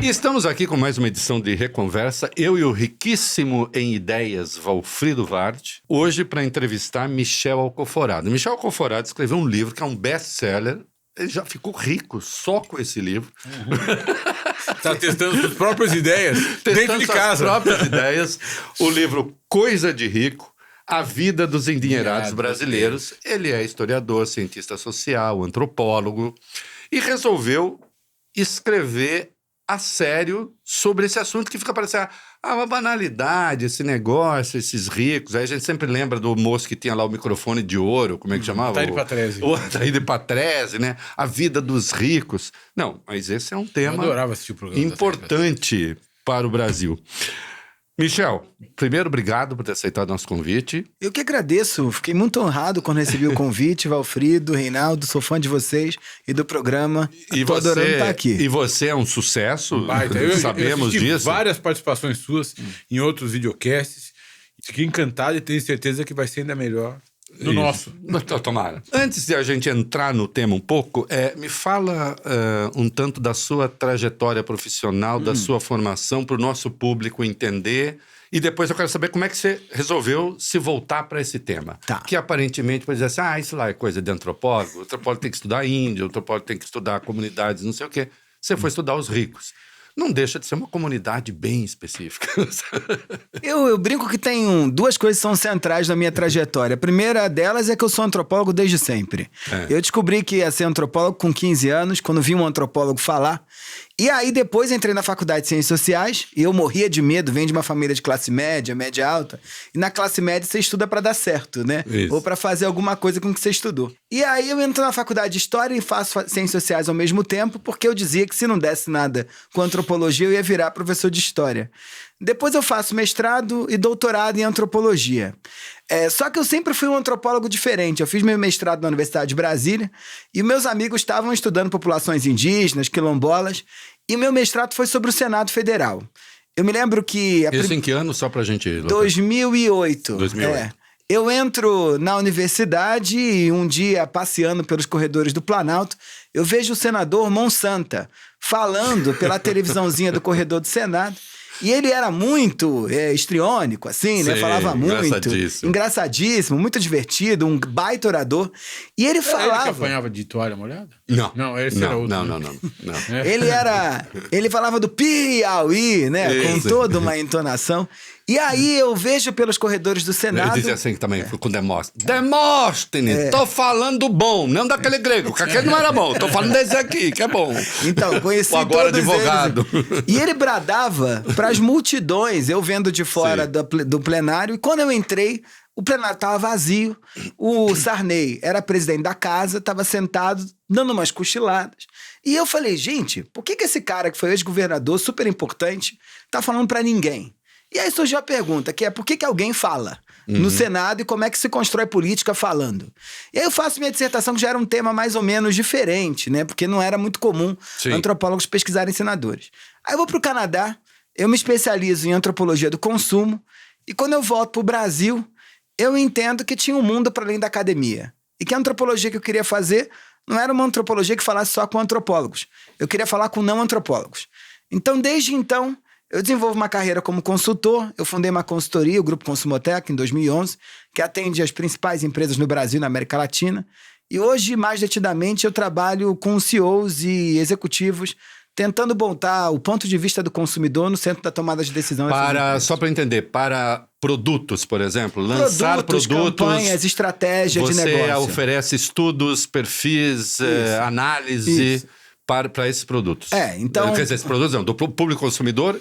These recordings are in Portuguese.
E estamos aqui com mais uma edição de Reconversa, eu e o riquíssimo em ideias Valfrido Vard, hoje para entrevistar Michel Alcoforado. Michel Alcoforado escreveu um livro que é um best-seller, ele já ficou rico só com esse livro. Está testando suas próprias ideias dentro de casa. Suas próprias ideias. O livro Coisa de Rico, a vida dos endinheirados brasileiros. Ele é historiador, cientista social, antropólogo e resolveu escrever a sério sobre esse assunto que fica parecendo uma banalidade, esse negócio, esses ricos. Aí a gente sempre lembra do moço que tinha lá o microfone de ouro, como é que chamava? Ataíde Patrese. O Ataíde Patrese, né? A vida dos ricos. Não, mas esse é um tema Eu adorava assistir o programa importante para o Brasil. Michel, primeiro, obrigado por ter aceitado nosso convite. Eu que agradeço, fiquei muito honrado quando recebi o convite, Valfrido, Reinaldo, sou fã de vocês e do programa. Estou adorando estar aqui. E você é um sucesso, sabemos disso. Eu várias participações suas em outros videocasts. Fiquei encantado e tenho certeza que vai ser ainda melhor no nosso. Tomara. Antes de a gente entrar no tema um pouco, me fala um tanto da sua trajetória profissional, da sua formação, para o nosso público entender. E depois eu quero saber como é que você resolveu se voltar para esse tema. Tá. Que aparentemente pode dizer assim, isso lá é coisa de antropólogo. O antropólogo tem que estudar Índia, o antropólogo tem que estudar comunidades, não sei o quê. Você foi estudar os ricos. Não deixa de ser uma comunidade bem específica. Eu brinco que tem duas coisas que são centrais na minha trajetória. A primeira delas é que eu sou antropólogo desde sempre. Eu descobri que ia ser antropólogo com 15 anos, quando vi um antropólogo falar. E aí depois entrei na faculdade de Ciências Sociais e eu morria de medo, venho de uma família de classe média, média alta. E na classe média você estuda pra dar certo, né? Isso. Ou pra fazer alguma coisa com o que você estudou. E aí eu entro na faculdade de História e faço Ciências Sociais ao mesmo tempo, porque eu dizia que se não desse nada com antropologia eu ia virar professor de História. Depois eu faço mestrado e doutorado em antropologia. Só que eu sempre fui um antropólogo diferente. Eu fiz meu mestrado na Universidade de Brasília e meus amigos estavam estudando populações indígenas, quilombolas, e meu mestrado foi sobre o Senado Federal. Eu me lembro que... Isso em que ano, só pra gente... 2008. 2008. Eu entro na universidade e um dia, passeando pelos corredores do Planalto, eu vejo o senador Monsanta falando pela televisãozinha do corredor do Senado. E ele era muito histriônico, assim, né? Sim, falava muito. Engraçadíssimo, muito divertido, um baita orador. E ele falava... Ele que apanhava de toalha molhada? Não. Não, esse era outro. Não. Ele falava do Piauí, né? Isso. Com toda uma entonação. E aí eu vejo pelos corredores do Senado... Ele dizia assim também, com Demóstenes. Demóstenes, tô falando bom, não daquele grego, que aquele não era bom, tô falando desse aqui, que é bom. Então, conheci o agora todos advogado. eles. E ele bradava para as multidões, eu vendo de fora do plenário, e quando eu entrei, o plenário estava vazio, o Sarney era presidente da casa, estava sentado, dando umas cochiladas. E eu falei, gente, por que esse cara que foi ex-governador, super importante, tá falando para ninguém? E aí surgiu a pergunta, que é por que alguém fala no Senado e como é que se constrói política falando? E aí eu faço minha dissertação, que já era um tema mais ou menos diferente, né? Porque não era muito comum antropólogos pesquisarem senadores. Aí eu vou para o Canadá, eu me especializo em antropologia do consumo, e quando eu volto para o Brasil, eu entendo que tinha um mundo para além da academia. E que a antropologia que eu queria fazer não era uma antropologia que falasse só com antropólogos. Eu queria falar com não antropólogos. Então, desde então... eu desenvolvo uma carreira como consultor, eu fundei uma consultoria, o Grupo Consumotec, em 2011, que atende as principais empresas no Brasil e na América Latina. E hoje, mais detidamente, eu trabalho com CEOs e executivos tentando botar o ponto de vista do consumidor no centro da tomada de decisão. Só para entender, para produtos, por exemplo, lançar produtos, campanhas, estratégia de negócio. Você oferece estudos, perfis, análise para esses produtos. Então... Quer dizer, esses produtos não, do público consumidor...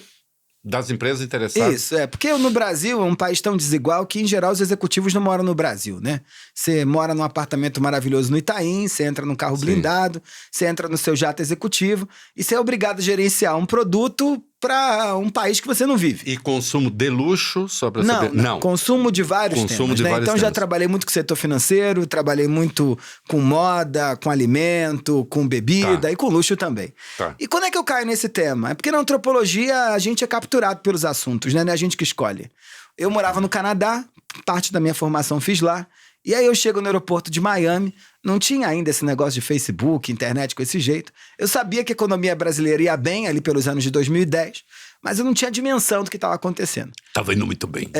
das empresas interessadas. Isso, porque no Brasil é um país tão desigual que, em geral, os executivos não moram no Brasil, né? Você mora num apartamento maravilhoso no Itaim, você entra num carro blindado, você entra no seu jato executivo e você é obrigado a gerenciar um produto para um país que você não vive. E consumo de luxo, só para saber? Não, consumo de vários temas, né? Então já trabalhei muito com o setor financeiro, trabalhei muito com moda, com alimento, com bebida e com luxo também. E quando é que eu caio nesse tema? É porque na antropologia a gente é capturado pelos assuntos, né? Não é a gente que escolhe. Eu morava no Canadá, parte da minha formação fiz lá, E aí eu chego no aeroporto de Miami, não tinha ainda esse negócio de Facebook, internet com esse jeito. Eu sabia que a economia brasileira ia bem ali pelos anos de 2010, mas eu não tinha dimensão do que estava acontecendo. Tava indo muito bem.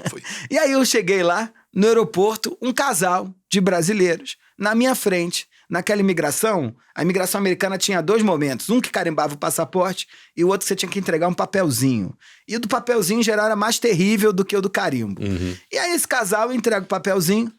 Foi. E aí eu cheguei lá, no aeroporto, um casal de brasileiros na minha frente. Naquela imigração, a imigração americana tinha 2 momentos. Um que carimbava o passaporte e o outro que você tinha que entregar um papelzinho. E o do papelzinho, em geral, era mais terrível do que o do carimbo. E aí esse casal entrega o papelzinho,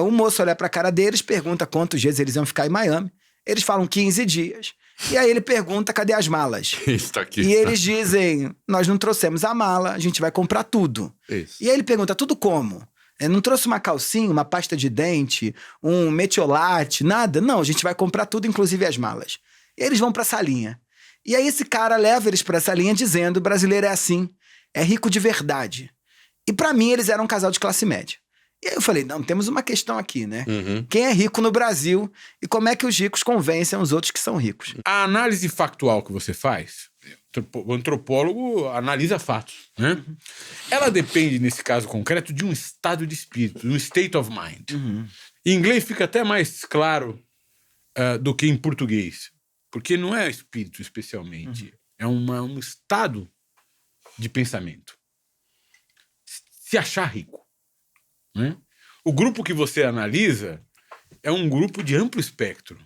o moço olha pra cara deles, pergunta quantos dias eles iam ficar em Miami. Eles falam 15 dias. E aí ele pergunta, cadê as malas? Está aqui. E eles dizem, nós não trouxemos a mala, a gente vai comprar tudo. Isso. E aí ele pergunta, tudo como? Não trouxe uma calcinha, uma pasta de dente, um metiolate, nada? Não, a gente vai comprar tudo, inclusive as malas. E eles vão pra salinha. E aí esse cara leva eles pra salinha dizendo, o brasileiro é assim, é rico de verdade. E pra mim eles eram um casal de classe média. E aí eu falei, não, temos uma questão aqui, né? Quem é rico no Brasil e como é que os ricos convencem os outros que são ricos? A análise factual que você faz, o antropólogo analisa fatos, né? Ela depende, nesse caso concreto, de um estado de espírito, de um state of mind. Em inglês fica até mais claro do que em português, porque não é espírito especialmente, é um estado de pensamento. Se achar rico, né? O grupo que você analisa é um grupo de amplo espectro.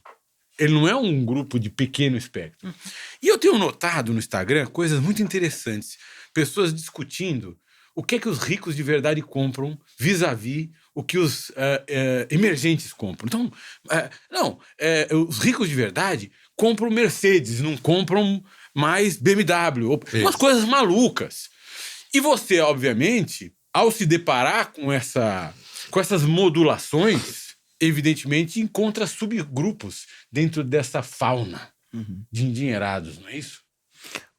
Ele não é um grupo de pequeno espectro. E eu tenho notado no Instagram coisas muito interessantes. Pessoas discutindo o que é que os ricos de verdade compram vis-à-vis o que os emergentes compram. Então, os ricos de verdade compram Mercedes, não compram mais BMW. Umas coisas malucas. E você, obviamente, ao se deparar com essas modulações, evidentemente encontra subgrupos dentro dessa fauna de endinheirados, não é isso?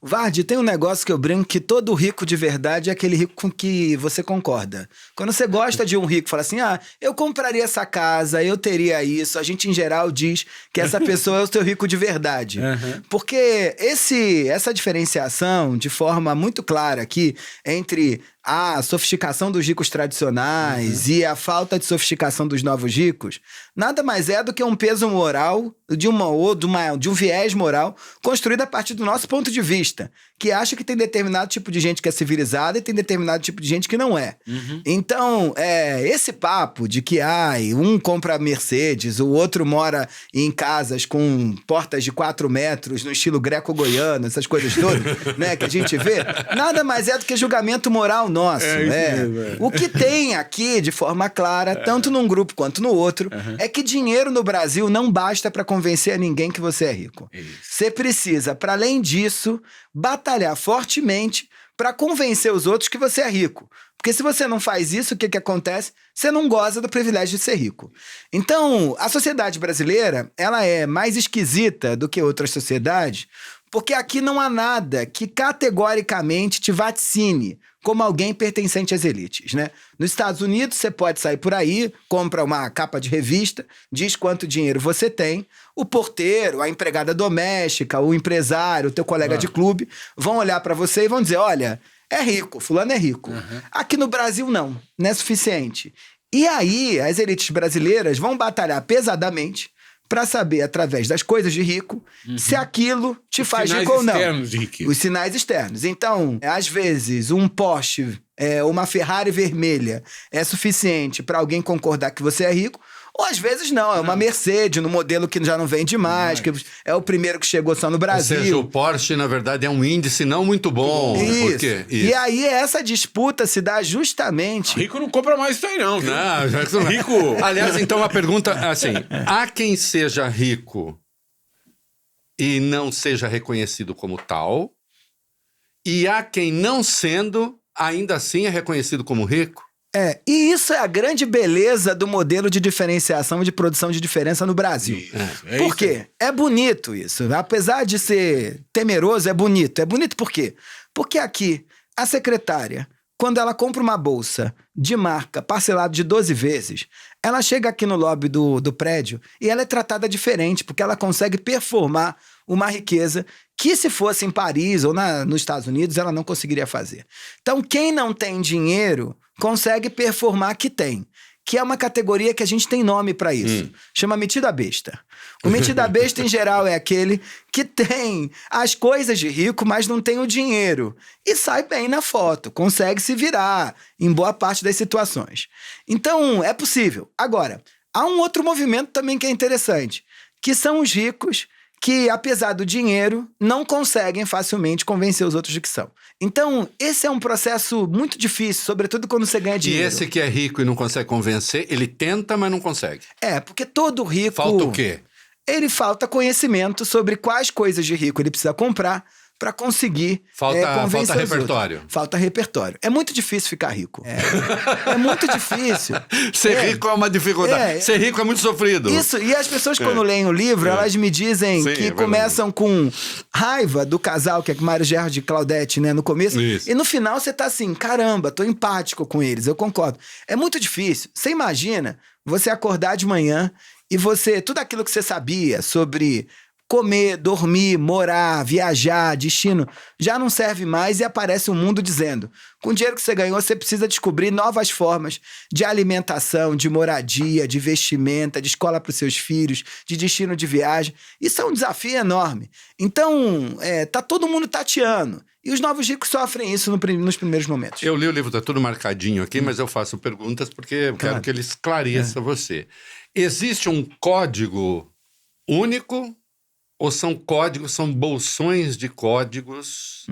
Vardy, tem um negócio que eu brinco que todo rico de verdade é aquele rico com que você concorda. Quando você gosta de um rico, fala assim, eu compraria essa casa, eu teria isso. A gente, em geral, diz que essa pessoa é o seu rico de verdade. Porque essa diferenciação, de forma muito clara aqui, entre a sofisticação dos ricos tradicionais e a falta de sofisticação dos novos ricos, nada mais é do que um peso moral de um viés moral construído a partir do nosso ponto de vista, que acha que tem determinado tipo de gente que é civilizada e tem determinado tipo de gente que não é. Então, esse papo de que um compra Mercedes, o outro mora em casas com portas de 4 metros no estilo greco-goiano, essas coisas todas, né, que a gente vê, nada mais é do que julgamento moral nosso. O que tem aqui, de forma clara, tanto num grupo quanto no outro, é que dinheiro no Brasil não basta para convencer a ninguém que você é rico. Você precisa, para além disso, batalhar fortemente para convencer os outros que você é rico. Porque se você não faz isso, o que acontece? Você não goza do privilégio de ser rico. Então, a sociedade brasileira, ela é mais esquisita do que outras sociedades, porque aqui não há nada que categoricamente te vaticine como alguém pertencente às elites, né? Nos Estados Unidos, você pode sair por aí, compra uma capa de revista, diz quanto dinheiro você tem, o porteiro, a empregada doméstica, o empresário, o teu colega de clube, vão olhar para você e vão dizer, olha, é rico, fulano é rico. Aqui no Brasil, não é suficiente. E aí, as elites brasileiras vão batalhar pesadamente para saber, através das coisas de rico, se aquilo te faz rico ou não. Os sinais externos. Então, às vezes, um Porsche, uma Ferrari vermelha é suficiente para alguém concordar que você é rico, ou às vezes não, é uma Mercedes, no modelo que já não vende mais, que é o primeiro que chegou só no Brasil. Ou seja, o Porsche, na verdade, é um índice não muito bom. Isso. Por quê? Isso. E aí essa disputa se dá justamente... Rico não compra mais isso aí não, viu? Não, já que rico... Aliás, então a pergunta, assim, há quem seja rico e não seja reconhecido como tal, e há quem não sendo, ainda assim é reconhecido como rico? E isso é a grande beleza do modelo de diferenciação e de produção de diferença no Brasil. Por quê? É bonito isso. Apesar de ser temeroso, é bonito. É bonito por quê? Porque aqui, a secretária, quando ela compra uma bolsa de marca parcelada de 12 vezes, ela chega aqui no lobby do prédio e ela é tratada diferente, porque ela consegue performar uma riqueza que, se fosse em Paris ou nos Estados Unidos, ela não conseguiria fazer. Então, quem não tem dinheiro consegue performar que tem. que é uma categoria que a gente tem nome para isso. Chama metido a besta. O metido a besta, em geral, é aquele que tem as coisas de rico, mas não tem o dinheiro. E sai bem na foto, consegue se virar em boa parte das situações. Então, é possível. Agora, há um outro movimento também que é interessante, que são os ricos que, apesar do dinheiro, não conseguem facilmente convencer os outros de que são. Então, esse é um processo muito difícil, sobretudo quando você ganha dinheiro. E esse que é rico e não consegue convencer, ele tenta, mas não consegue. Porque todo rico... Falta o quê? Ele falta conhecimento sobre quais coisas de rico ele precisa comprar para conseguir convencer falta repertório. Outros. Falta repertório. É muito difícil ficar rico. É muito difícil. Ser rico é uma dificuldade. Ser rico é muito sofrido. Isso. E as pessoas, quando leem o livro, elas me dizem que começam com raiva do casal, que é Mário Gerard e Claudete, né, no começo. Isso. E no final você tá assim, caramba, tô empático com eles, eu concordo. É muito difícil. Você imagina você acordar de manhã e tudo aquilo que você sabia sobre comer, dormir, morar, viajar, destino, já não serve mais e aparece um mundo dizendo: com o dinheiro que você ganhou, você precisa descobrir novas formas de alimentação, de moradia, de vestimenta, de escola para os seus filhos, de destino de viagem. Isso é um desafio enorme. Então, tá todo mundo tateando. E os novos ricos sofrem isso nos primeiros momentos. Eu li o livro, tá tudo marcadinho aqui, mas eu faço perguntas porque eu quero que ele esclareça você. Existe um código único ou são bolsões de códigos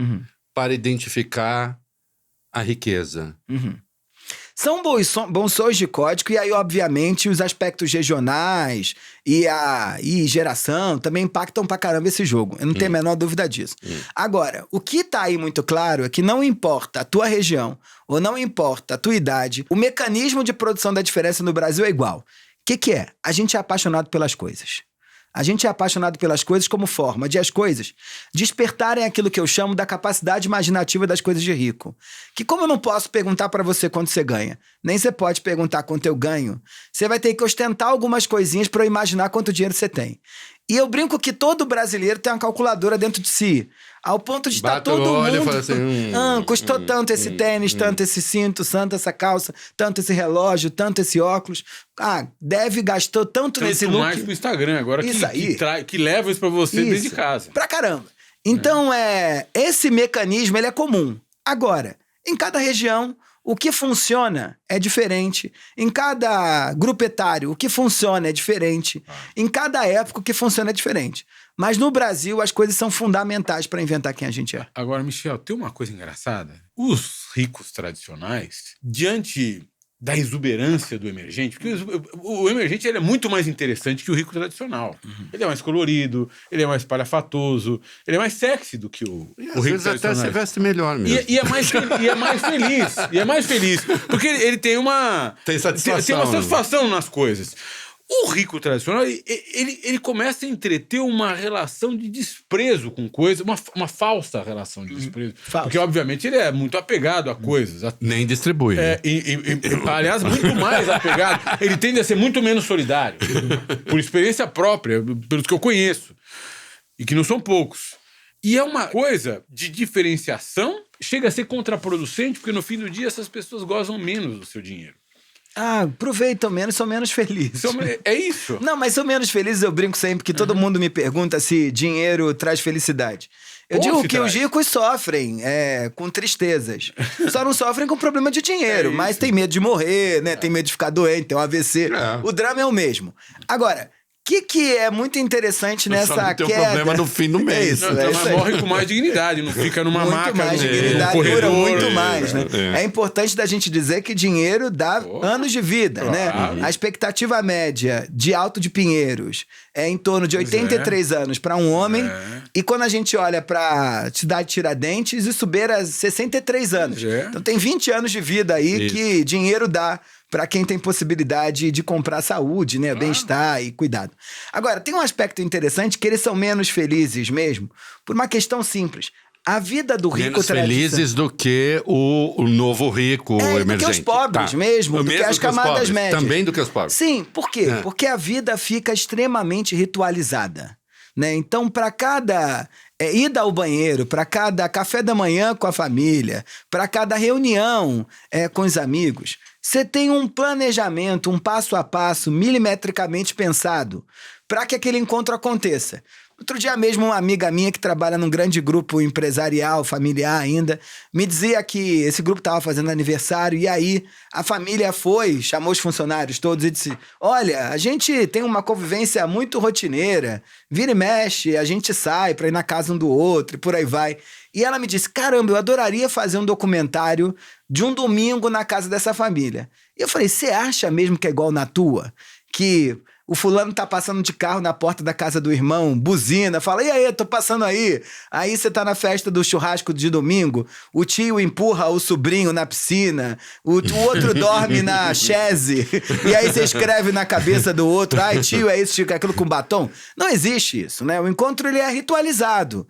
para identificar a riqueza? São bolsões de código, e aí, obviamente, os aspectos regionais e geração também impactam pra caramba esse jogo. Eu não tenho a menor dúvida disso. Agora, o que tá aí muito claro é que não importa a tua região ou não importa a tua idade, o mecanismo de produção da diferença no Brasil é igual. O que é? A gente é apaixonado pelas coisas. A gente é apaixonado pelas coisas como forma de as coisas despertarem aquilo que eu chamo da capacidade imaginativa das coisas de rico. Que como eu não posso perguntar pra você quanto você ganha, nem você pode perguntar quanto eu ganho, você vai ter que ostentar algumas coisinhas pra eu imaginar quanto dinheiro você tem. E eu brinco que todo brasileiro tem uma calculadora dentro de si, ao ponto de estar todo mundo... E fala assim, custou tanto esse tênis, tanto esse cinto, tanto essa calça, tanto esse relógio, tanto esse óculos. Gastou tanto nesse look. Mais pro Instagram agora, que leva isso pra você desde casa. Pra caramba. Então, esse mecanismo ele é comum. Agora, em cada região, o que funciona é diferente. Em cada grupo etário, o que funciona é diferente. Em cada época, o que funciona é diferente. Mas no Brasil, as coisas são fundamentais para inventar quem a gente é. Agora, Michel, tem uma coisa engraçada. Os ricos tradicionais, diante da exuberância do emergente, porque o emergente ele é muito mais interessante que o rico tradicional. Ele é mais colorido, ele é mais palhafatoso, ele é mais sexy do que o rico tradicional. Até se veste melhor mesmo. E é mais feliz. E é mais feliz. Porque ele tem uma... Tem satisfação. Tem uma satisfação nas coisas. O rico tradicional, ele começa a entreter uma relação de desprezo com coisas, uma falsa relação de desprezo. Porque, obviamente, ele é muito apegado a coisas. Nem distribui. Aliás, muito mais apegado. Ele tende a ser muito menos solidário. Por experiência própria, pelos que eu conheço. E que não são poucos. E é uma coisa de diferenciação, chega a ser contraproducente, porque no fim do dia essas pessoas gozam menos do seu dinheiro. Aproveitam menos, são menos felizes. É isso. Não, mas são menos felizes, eu brinco sempre, que todo mundo me pergunta se dinheiro traz felicidade. Eu digo que os ricos sofrem com tristezas. Só não sofrem com problema de dinheiro, mas tem medo de morrer, né? Tem medo de ficar doente, tem um AVC. O drama é o mesmo. Agora... O que é muito interessante nessa queda... Só não tem um problema no fim do mês. Mas morre com mais dignidade, não fica numa maca. Muito mais dignidade, dura muito mais, né? É importante da gente dizer que dinheiro dá anos de vida, né? A expectativa média de Alto de Pinheiros é em torno de 83 anos para um homem, e quando a gente olha para cidade de Tiradentes, isso beira 63 anos. Então tem 20 anos de vida aí que dinheiro dá para quem tem possibilidade de comprar saúde, né? Bem-estar e cuidado. Agora, tem um aspecto interessante que eles são menos felizes mesmo, por uma questão simples. A vida do rico... Menos felizes do que o novo rico, o emergente. Do que os pobres mesmo, do que as camadas médias. Também do que os pobres. Sim, por quê? Porque a vida fica extremamente ritualizada. né? Então, para cada ida ao banheiro, para cada café da manhã com a família, para cada reunião com os amigos, você tem um planejamento, um passo a passo, milimetricamente pensado para que aquele encontro aconteça. Outro dia mesmo, uma amiga minha que trabalha num grande grupo empresarial, familiar ainda, me dizia que esse grupo estava fazendo aniversário e aí a família chamou os funcionários todos e disse: olha, a gente tem uma convivência muito rotineira, vira e mexe, a gente sai para ir na casa um do outro e por aí vai. E ela me disse: caramba, eu adoraria fazer um documentário de um domingo na casa dessa família. E eu falei: você acha mesmo que é igual na tua? Que o fulano tá passando de carro na porta da casa do irmão, buzina, fala: e aí, tô passando aí. Aí você tá na festa do churrasco de domingo, o tio empurra o sobrinho na piscina, o outro dorme na chaise, e aí você escreve na cabeça do outro: ai, tio, é isso, tio, é aquilo com batom. Não existe isso, né? O encontro, ele é ritualizado.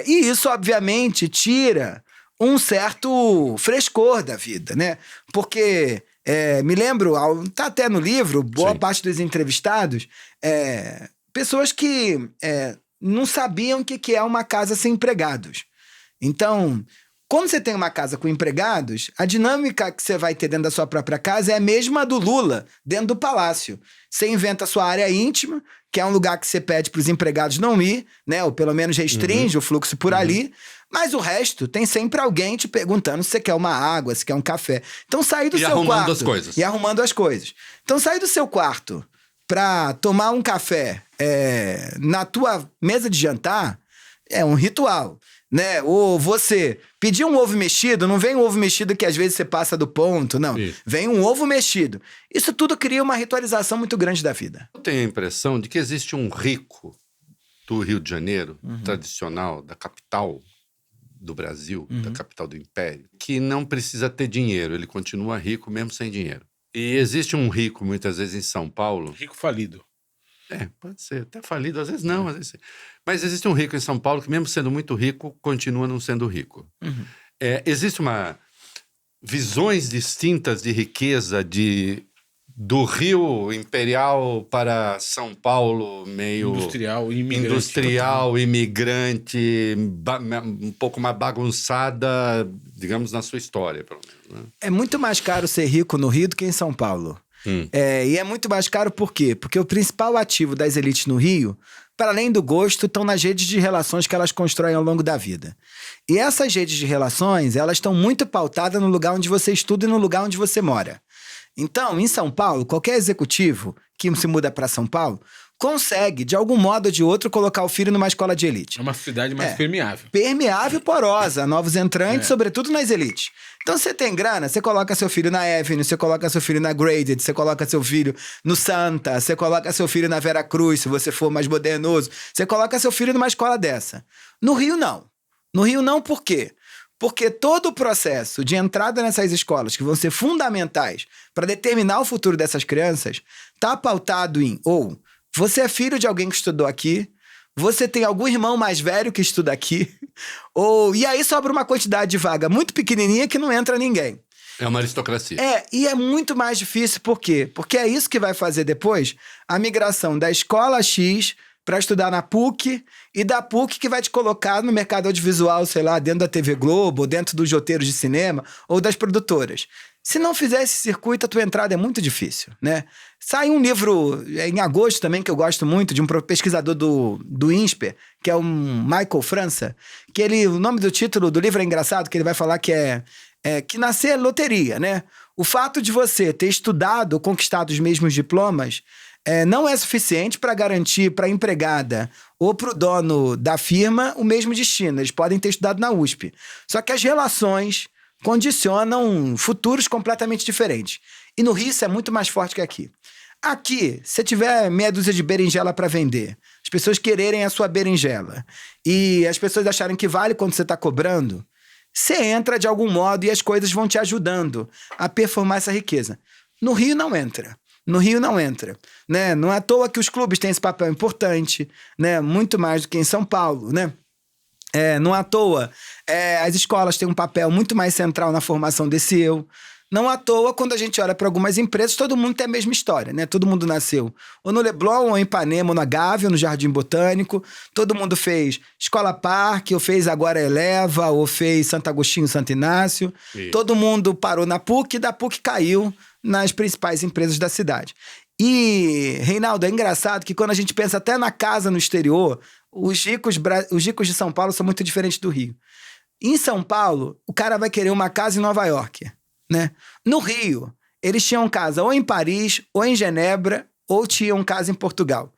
E isso, obviamente, tira um certo frescor da vida, né? Porque... me lembro, tá até no livro, boa parte dos entrevistados, pessoas que não sabiam o que é uma casa sem empregados. Então, quando você tem uma casa com empregados, a dinâmica que você vai ter dentro da sua própria casa é a mesma do Lula, dentro do palácio. Você inventa a sua área íntima, que é um lugar que você pede para os empregados não ir, né? Ou pelo menos restringe o fluxo por ali. Mas o resto, tem sempre alguém te perguntando se você quer uma água, se quer um café. Então, sair do seu quarto... E arrumando as coisas. E arrumando as coisas. Então, sair do seu quarto pra tomar um café na tua mesa de jantar é um ritual, né? Ou você pedir um ovo mexido, não vem um ovo mexido que às vezes você passa do ponto, não. Isso. Vem um ovo mexido. Isso tudo cria uma ritualização muito grande da vida. Eu tenho a impressão de que existe um rico do Rio de Janeiro, tradicional, da capital do Brasil, da capital do Império, que não precisa ter dinheiro, ele continua rico mesmo sem dinheiro. E existe um rico, muitas vezes, em São Paulo... Rico falido. Pode ser, até falido, às vezes não, às vezes sim. Mas existe um rico em São Paulo que, mesmo sendo muito rico, continua não sendo rico. Existe visões distintas de riqueza do Rio Imperial para São Paulo, meio... Industrial, imigrante, um pouco mais bagunçada, digamos, na sua história, pelo menos. Né? É muito mais caro ser rico no Rio do que em São Paulo. E é muito mais caro por quê? Porque o principal ativo das elites no Rio, para além do gosto, estão nas redes de relações que elas constroem ao longo da vida. E essas redes de relações, elas estão muito pautadas no lugar onde você estuda e no lugar onde você mora. Então, em São Paulo, qualquer executivo que se muda para São Paulo consegue, de algum modo ou de outro, colocar o filho numa escola de elite. É uma cidade mais permeável. Permeável e porosa, novos entrantes, sobretudo nas elites. Então, você tem grana, você coloca seu filho na Avenue, você coloca seu filho na Graded, você coloca seu filho no Santa, você coloca seu filho na Vera Cruz, se você for mais modernoso, você coloca seu filho numa escola dessa. No Rio, não. No Rio, não, por quê? Porque todo o processo de entrada nessas escolas, que vão ser fundamentais para determinar o futuro dessas crianças, está pautado em ou você é filho de alguém que estudou aqui, você tem algum irmão mais velho que estuda aqui, e aí sobra uma quantidade de vaga muito pequenininha que não entra ninguém. É uma aristocracia. E é muito mais difícil, por quê? Porque é isso que vai fazer depois a migração da escola X para estudar na PUC, e da PUC que vai te colocar no mercado audiovisual, sei lá, dentro da TV Globo, ou dentro dos roteiros de cinema, ou das produtoras. Se não fizer esse circuito, a tua entrada é muito difícil, né? Sai um livro em agosto também, que eu gosto muito, de um pesquisador do INSPER, que é o Michael França, que o nome do título do livro é engraçado, que ele vai falar que que nascer é loteria, né? O fato de você ter estudado ou conquistado os mesmos diplomas não é suficiente para garantir para a empregada ou para o dono da firma o mesmo destino. Eles podem ter estudado na USP. Só que as relações condicionam futuros completamente diferentes. E no Rio isso é muito mais forte que aqui. Aqui, se tiver meia dúzia de berinjela para vender, as pessoas quererem a sua berinjela e as pessoas acharem que vale quando você está cobrando, você entra de algum modo e as coisas vão te ajudando a performar essa riqueza. No Rio não entra. No Rio não entra, né? Não é à toa que os clubes têm esse papel importante, né? Muito mais do que em São Paulo, né? Não é à toa, as escolas têm um papel muito mais central na formação desse eu, Não à toa, quando a gente olha para algumas empresas, todo mundo tem a mesma história, né? Todo mundo nasceu ou no Leblon, ou em Ipanema, ou na Gávea, ou no Jardim Botânico. Todo mundo fez Escola Parque, ou fez agora Eleva, ou fez Santo Agostinho, Santo Inácio. Isso. Todo mundo parou na PUC e da PUC caiu nas principais empresas da cidade. E, Reinaldo, é engraçado que quando a gente pensa até na casa no exterior, os ricos de São Paulo são muito diferentes do Rio. Em São Paulo, o cara vai querer uma casa em Nova York, né? No Rio, eles tinham casa ou em Paris, ou em Genebra, ou tinham casa em Portugal.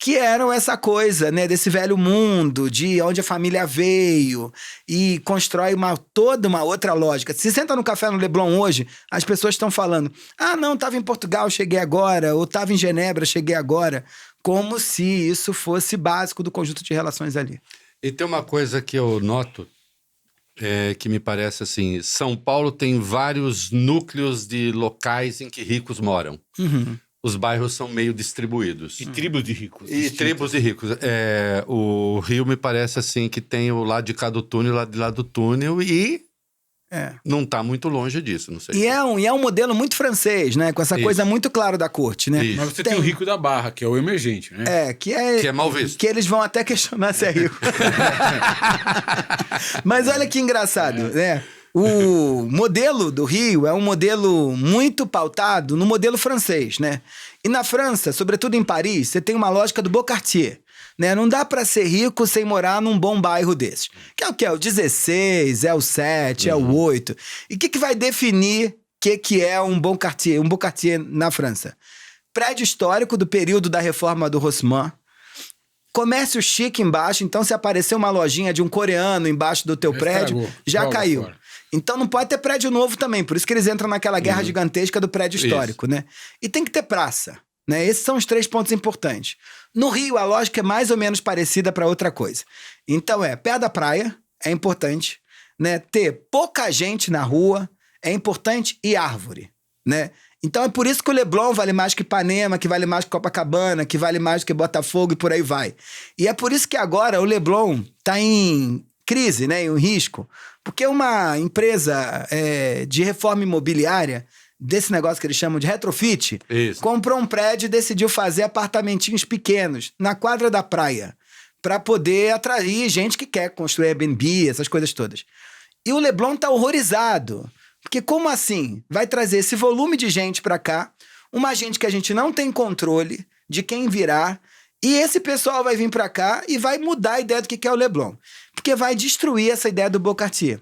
Que eram essa coisa, né, desse velho mundo, de onde a família veio e constrói toda uma outra lógica. Se senta no café no Leblon hoje, as pessoas estão falando, não, estava em Portugal, cheguei agora, ou estava em Genebra, cheguei agora, como se isso fosse básico do conjunto de relações ali. E tem uma coisa que eu noto, que me parece assim, São Paulo tem vários núcleos de locais em que ricos moram. Uhum. Os bairros são meio distribuídos. E tribos de ricos. E tribos de ricos. O Rio me parece assim que tem o lado de cá do túnel, o lado de lá do túnel e não está muito longe disso, não sei. E é um modelo muito francês, né? Com essa coisa muito clara da corte, né? Isso. Mas você tem o rico da Barra, que é o emergente, né? Que é mal visto. Que eles vão até questionar se é rico. Mas olha que engraçado, né? O modelo do Rio é um modelo muito pautado no modelo francês, né? E na França, sobretudo em Paris, você tem uma lógica do Beau Quartier, né? Não dá para ser rico sem morar num bom bairro desses. Que é o que? É o 16, é o 7, é o 8. E o que vai definir o que é um Beau Quartier na França? Prédio histórico do período da reforma do Haussmann, comércio chique embaixo, então se aparecer uma lojinha de um coreano embaixo do teu prédio, já caiu. Fora. Então não pode ter prédio novo também, por isso que eles entram naquela guerra gigantesca do prédio histórico, né? E tem que ter praça, né? Esses são os 3 pontos importantes. No Rio, a lógica é mais ou menos parecida para outra coisa. Então pé da praia, é importante, né? Ter pouca gente na rua, é importante, e árvore, né? Então é por isso que o Leblon vale mais que Ipanema, que vale mais que Copacabana, que vale mais que Botafogo e por aí vai. E é por isso que agora o Leblon está em crise, né? Em risco. Porque uma empresa de reforma imobiliária, desse negócio que eles chamam de retrofit, comprou um prédio e decidiu fazer apartamentinhos pequenos na quadra da praia para poder atrair gente que quer construir Airbnb, essas coisas todas. E o Leblon tá horrorizado. Porque como assim? Vai trazer esse volume de gente para cá, uma gente que a gente não tem controle de quem virá, e esse pessoal vai vir para cá e vai mudar a ideia do que é o Leblon. Porque vai destruir essa ideia do Beau Quartier.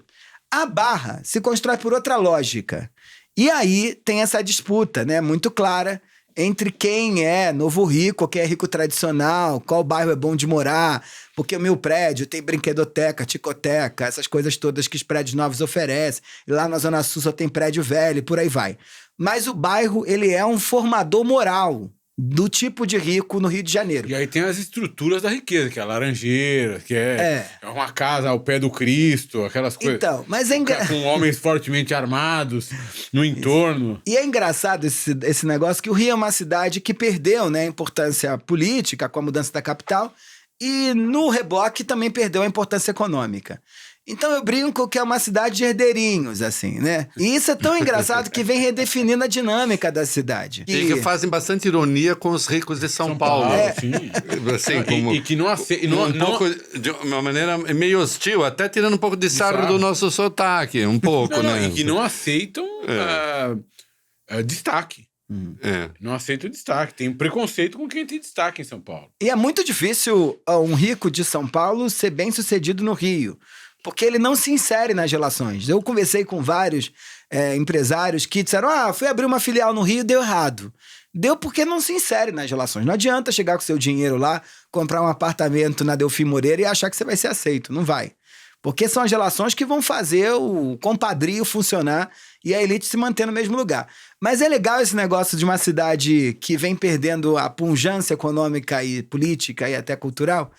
A Barra se constrói por outra lógica. E aí tem essa disputa, né, muito clara entre quem é novo rico, quem é rico tradicional, qual bairro é bom de morar, porque o meu prédio tem brinquedoteca, ticoteca, essas coisas todas que os prédios novos oferecem. E lá na Zona Sul só tem prédio velho e por aí vai. Mas o bairro, ele é um formador moral do tipo de rico no Rio de Janeiro. E aí tem as estruturas da riqueza, que é a Laranjeira, que é uma casa ao pé do Cristo, aquelas coisas. Então, mas com homens fortemente armados no entorno. E é engraçado esse negócio que o Rio é uma cidade que perdeu, né, a importância política com a mudança da capital e no reboque também perdeu a importância econômica. Então eu brinco que é uma cidade de herdeirinhos, assim, né? E isso é tão engraçado que vem redefinindo a dinâmica da cidade. E que fazem bastante ironia com os ricos de São Paulo. Sim. Assim, como, e que não aceitam... de uma maneira meio hostil, até tirando um pouco de sarro do nosso sotaque, um pouco, né? E que não aceitam destaque. Não aceita o destaque. Tem preconceito com quem tem destaque em São Paulo. E é muito difícil um rico de São Paulo ser bem sucedido no Rio, porque ele não se insere nas relações. Eu conversei com vários empresários que disseram, fui abrir uma filial no Rio, deu errado. Deu porque não se insere nas relações. Não adianta chegar com seu dinheiro lá, comprar um apartamento na Delfim Moreira e achar que você vai ser aceito. Não vai. Porque são as relações que vão fazer o compadrio funcionar e a elite se manter no mesmo lugar. Mas é legal esse negócio de uma cidade que vem perdendo a pungência econômica e política e até cultural,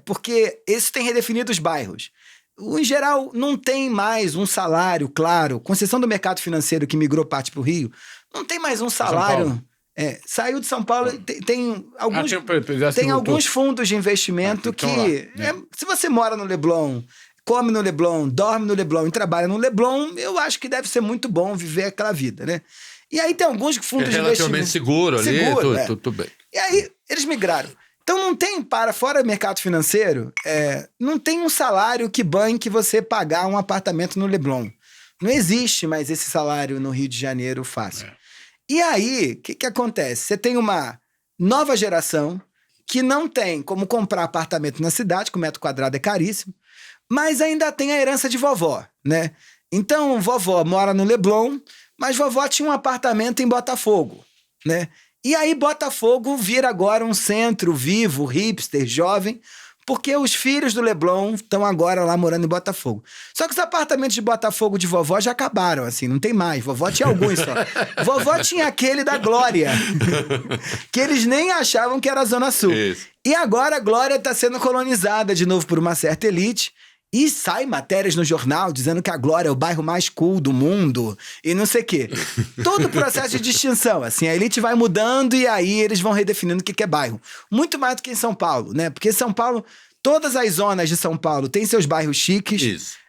porque isso tem redefinido os bairros. Em geral, não tem mais um salário, claro, com exceção do mercado financeiro que migrou parte para o Rio, não tem mais um salário. Saiu de São Paulo, tem alguns fundos de investimento que... se você mora no Leblon, come no Leblon, dorme no Leblon e trabalha no Leblon, eu acho que deve ser muito bom viver aquela vida, né? E aí tem alguns fundos de investimento... relativamente seguro ali, tudo bem. E aí eles migraram. Então não tem, fora do mercado financeiro, não tem um salário que banque você pagar um apartamento no Leblon. Não existe mais esse salário no Rio de Janeiro fácil. E aí, o que acontece? Você tem uma nova geração que não tem como comprar apartamento na cidade, que o metro quadrado é caríssimo, mas ainda tem a herança de vovó, né? Então, vovó mora no Leblon, mas vovó tinha um apartamento em Botafogo, né? E aí Botafogo vira agora um centro vivo, hipster, jovem, porque os filhos do Leblon estão agora lá morando em Botafogo. Só que os apartamentos de Botafogo de vovó já acabaram, assim, não tem mais. Vovó tinha alguns só. Vovó tinha aquele da Glória, que eles nem achavam que era a Zona Sul. Isso. E agora a Glória está sendo colonizada de novo por uma certa elite. E sai matérias no jornal dizendo que a Glória é o bairro mais cool do mundo e não sei o quê. Todo o processo de distinção, assim, a elite vai mudando e aí eles vão redefinindo o que é bairro. Muito mais do que em São Paulo, né? Porque São Paulo, todas as zonas de São Paulo têm seus bairros chiques. Isso.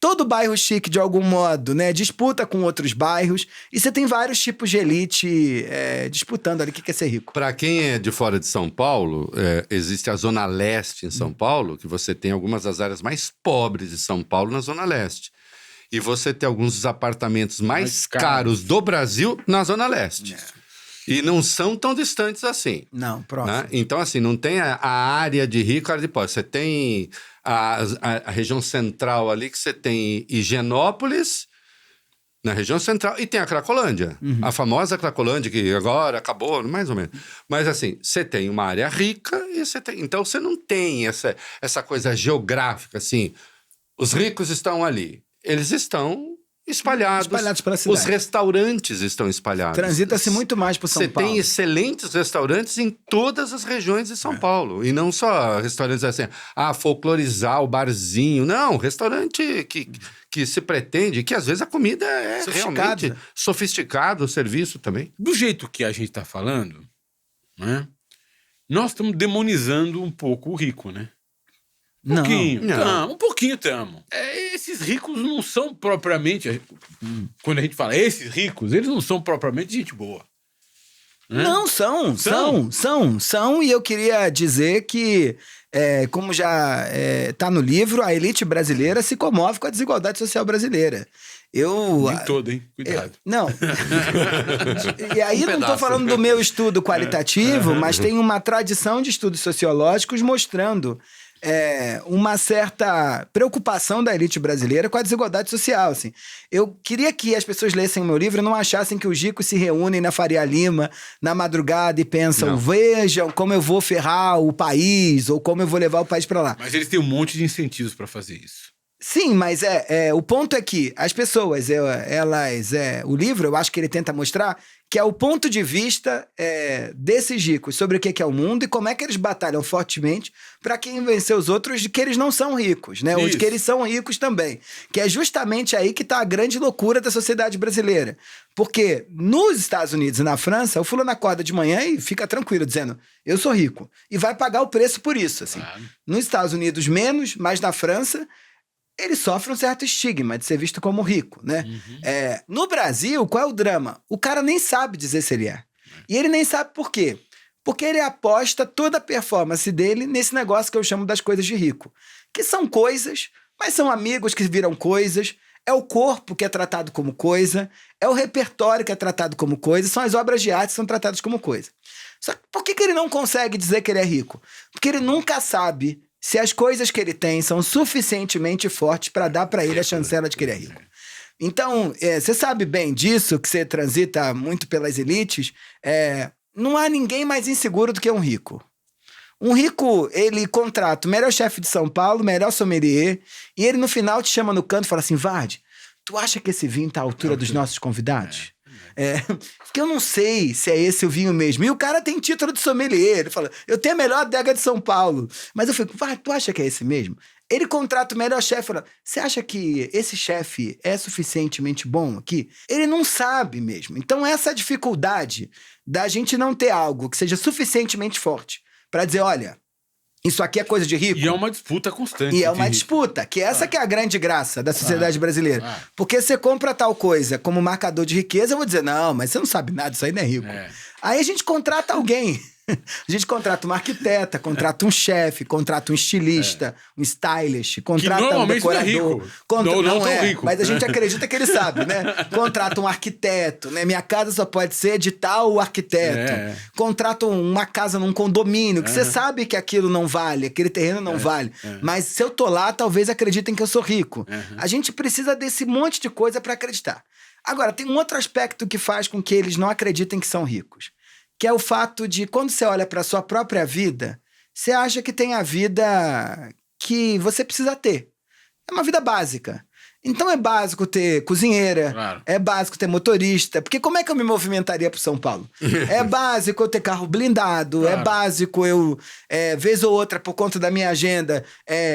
Todo bairro chique, de algum modo, né, disputa com outros bairros e você tem vários tipos de elite disputando ali o que é ser rico. Para quem é de fora de São Paulo, existe a Zona Leste em São Paulo, que você tem algumas das áreas mais pobres de São Paulo na Zona Leste. E você tem alguns dos apartamentos mais caros do Brasil na Zona Leste. E não são tão distantes assim. Não, próximo. Né? Então, assim, não tem a área de rico, a área de pobre. Você tem a região central ali, que você tem Higienópolis, na região central, e tem a Cracolândia. A famosa Cracolândia, que agora acabou, mais ou menos. Mas, assim, você tem uma área rica e você tem... Então, você não tem essa coisa geográfica, assim. Os ricos estão ali. Eles estão... espalhados pela cidade. Os restaurantes estão espalhados. Transita-se muito mais por São Paulo. Você tem excelentes restaurantes em todas as regiões de São Paulo. E não só restaurantes assim, folclorizar o barzinho. Não, restaurante que se pretende, que às vezes a comida é realmente sofisticada, o serviço também. Do jeito que a gente está falando, né, nós estamos demonizando um pouco o rico, né? Um pouquinho estamos. Esses ricos não são propriamente... Quando a gente fala esses ricos, eles não são propriamente gente boa. Né? Não, são. E eu queria dizer que, como já está no livro, a elite brasileira se comove com a desigualdade social brasileira. Nem todo, hein? Cuidado. Não. E aí não estou falando do meu estudo qualitativo, mas tem uma tradição de estudos sociológicos mostrando... uma certa preocupação da elite brasileira com a desigualdade social, assim. Eu queria que as pessoas lessem o meu livro e não achassem que os ricos se reúnem na Faria Lima, na madrugada, e pensam, vejam como eu vou ferrar o país, ou como eu vou levar o país para lá. Mas eles têm um monte de incentivos para fazer isso. Sim, mas o ponto é que as pessoas, o livro, eu acho que ele tenta mostrar que é o ponto de vista desses ricos sobre o que é o mundo e como é que eles batalham fortemente para convencer os outros de que eles não são ricos, né? Ou de que eles são ricos também. Que é justamente aí que está a grande loucura da sociedade brasileira. Porque nos Estados Unidos e na França, o fulano acorda de manhã e fica tranquilo, dizendo, eu sou rico. E vai pagar o preço por isso, assim. Claro. Nos Estados Unidos menos, mas na França... ele sofre um certo estigma de ser visto como rico, né? No Brasil, qual é o drama? O cara nem sabe dizer se ele é. E ele nem sabe por quê. Porque ele aposta toda a performance dele nesse negócio que eu chamo das coisas de rico. Que são coisas, mas são amigos que viram coisas, é o corpo que é tratado como coisa, é o repertório que é tratado como coisa, são as obras de arte que são tratadas como coisa. Só que por que ele não consegue dizer que ele é rico? Porque ele nunca sabe se as coisas que ele tem são suficientemente fortes para dar para ele a chancela de que ele é rico. Então, você sabe bem disso, que você transita muito pelas elites, não há ninguém mais inseguro do que um rico. Um rico, ele contrata o melhor chefe de São Paulo, o melhor sommelier, e ele no final te chama no canto e fala assim, Vardi, tu acha que esse vinho tá à altura dos nossos convidados? Porque eu não sei se é esse o vinho mesmo. E o cara tem título de sommelier. Ele fala, eu tenho a melhor adega de São Paulo. Mas eu fico, tu acha que é esse mesmo? Ele contrata o melhor chefe e fala, você acha que esse chefe é suficientemente bom aqui? Ele não sabe mesmo. Então essa dificuldade da gente não ter algo que seja suficientemente forte para dizer, olha, Isso aqui é coisa de rico. E é uma disputa constante. E é uma disputa, que essa que é a grande graça da sociedade brasileira. Porque você compra tal coisa como marcador de riqueza, eu vou dizer, não, mas você não sabe nada, isso aí não é rico. Aí a gente contrata alguém. A gente contrata uma arquiteta, contrata um chefe, contrata um estilista, um stylist, contrata um decorador. Não é rico. Mas a gente acredita que ele sabe, né? Contrata um arquiteto, né? Minha casa só pode ser de tal arquiteto. Contrata uma casa num condomínio, que você sabe que aquilo não vale, aquele terreno não vale. Mas se eu tô lá, talvez acreditem que eu sou rico. A gente precisa desse monte de coisa para acreditar. Agora, tem um outro aspecto que faz com que eles não acreditem que são ricos, que é o fato de, quando você olha para a sua própria vida, você acha que tem a vida que você precisa ter. É uma vida básica. Então é básico ter cozinheira, é básico ter motorista, porque como é que eu me movimentaria para São Paulo? É básico eu ter carro blindado, é básico eu, vez ou outra, por conta da minha agenda,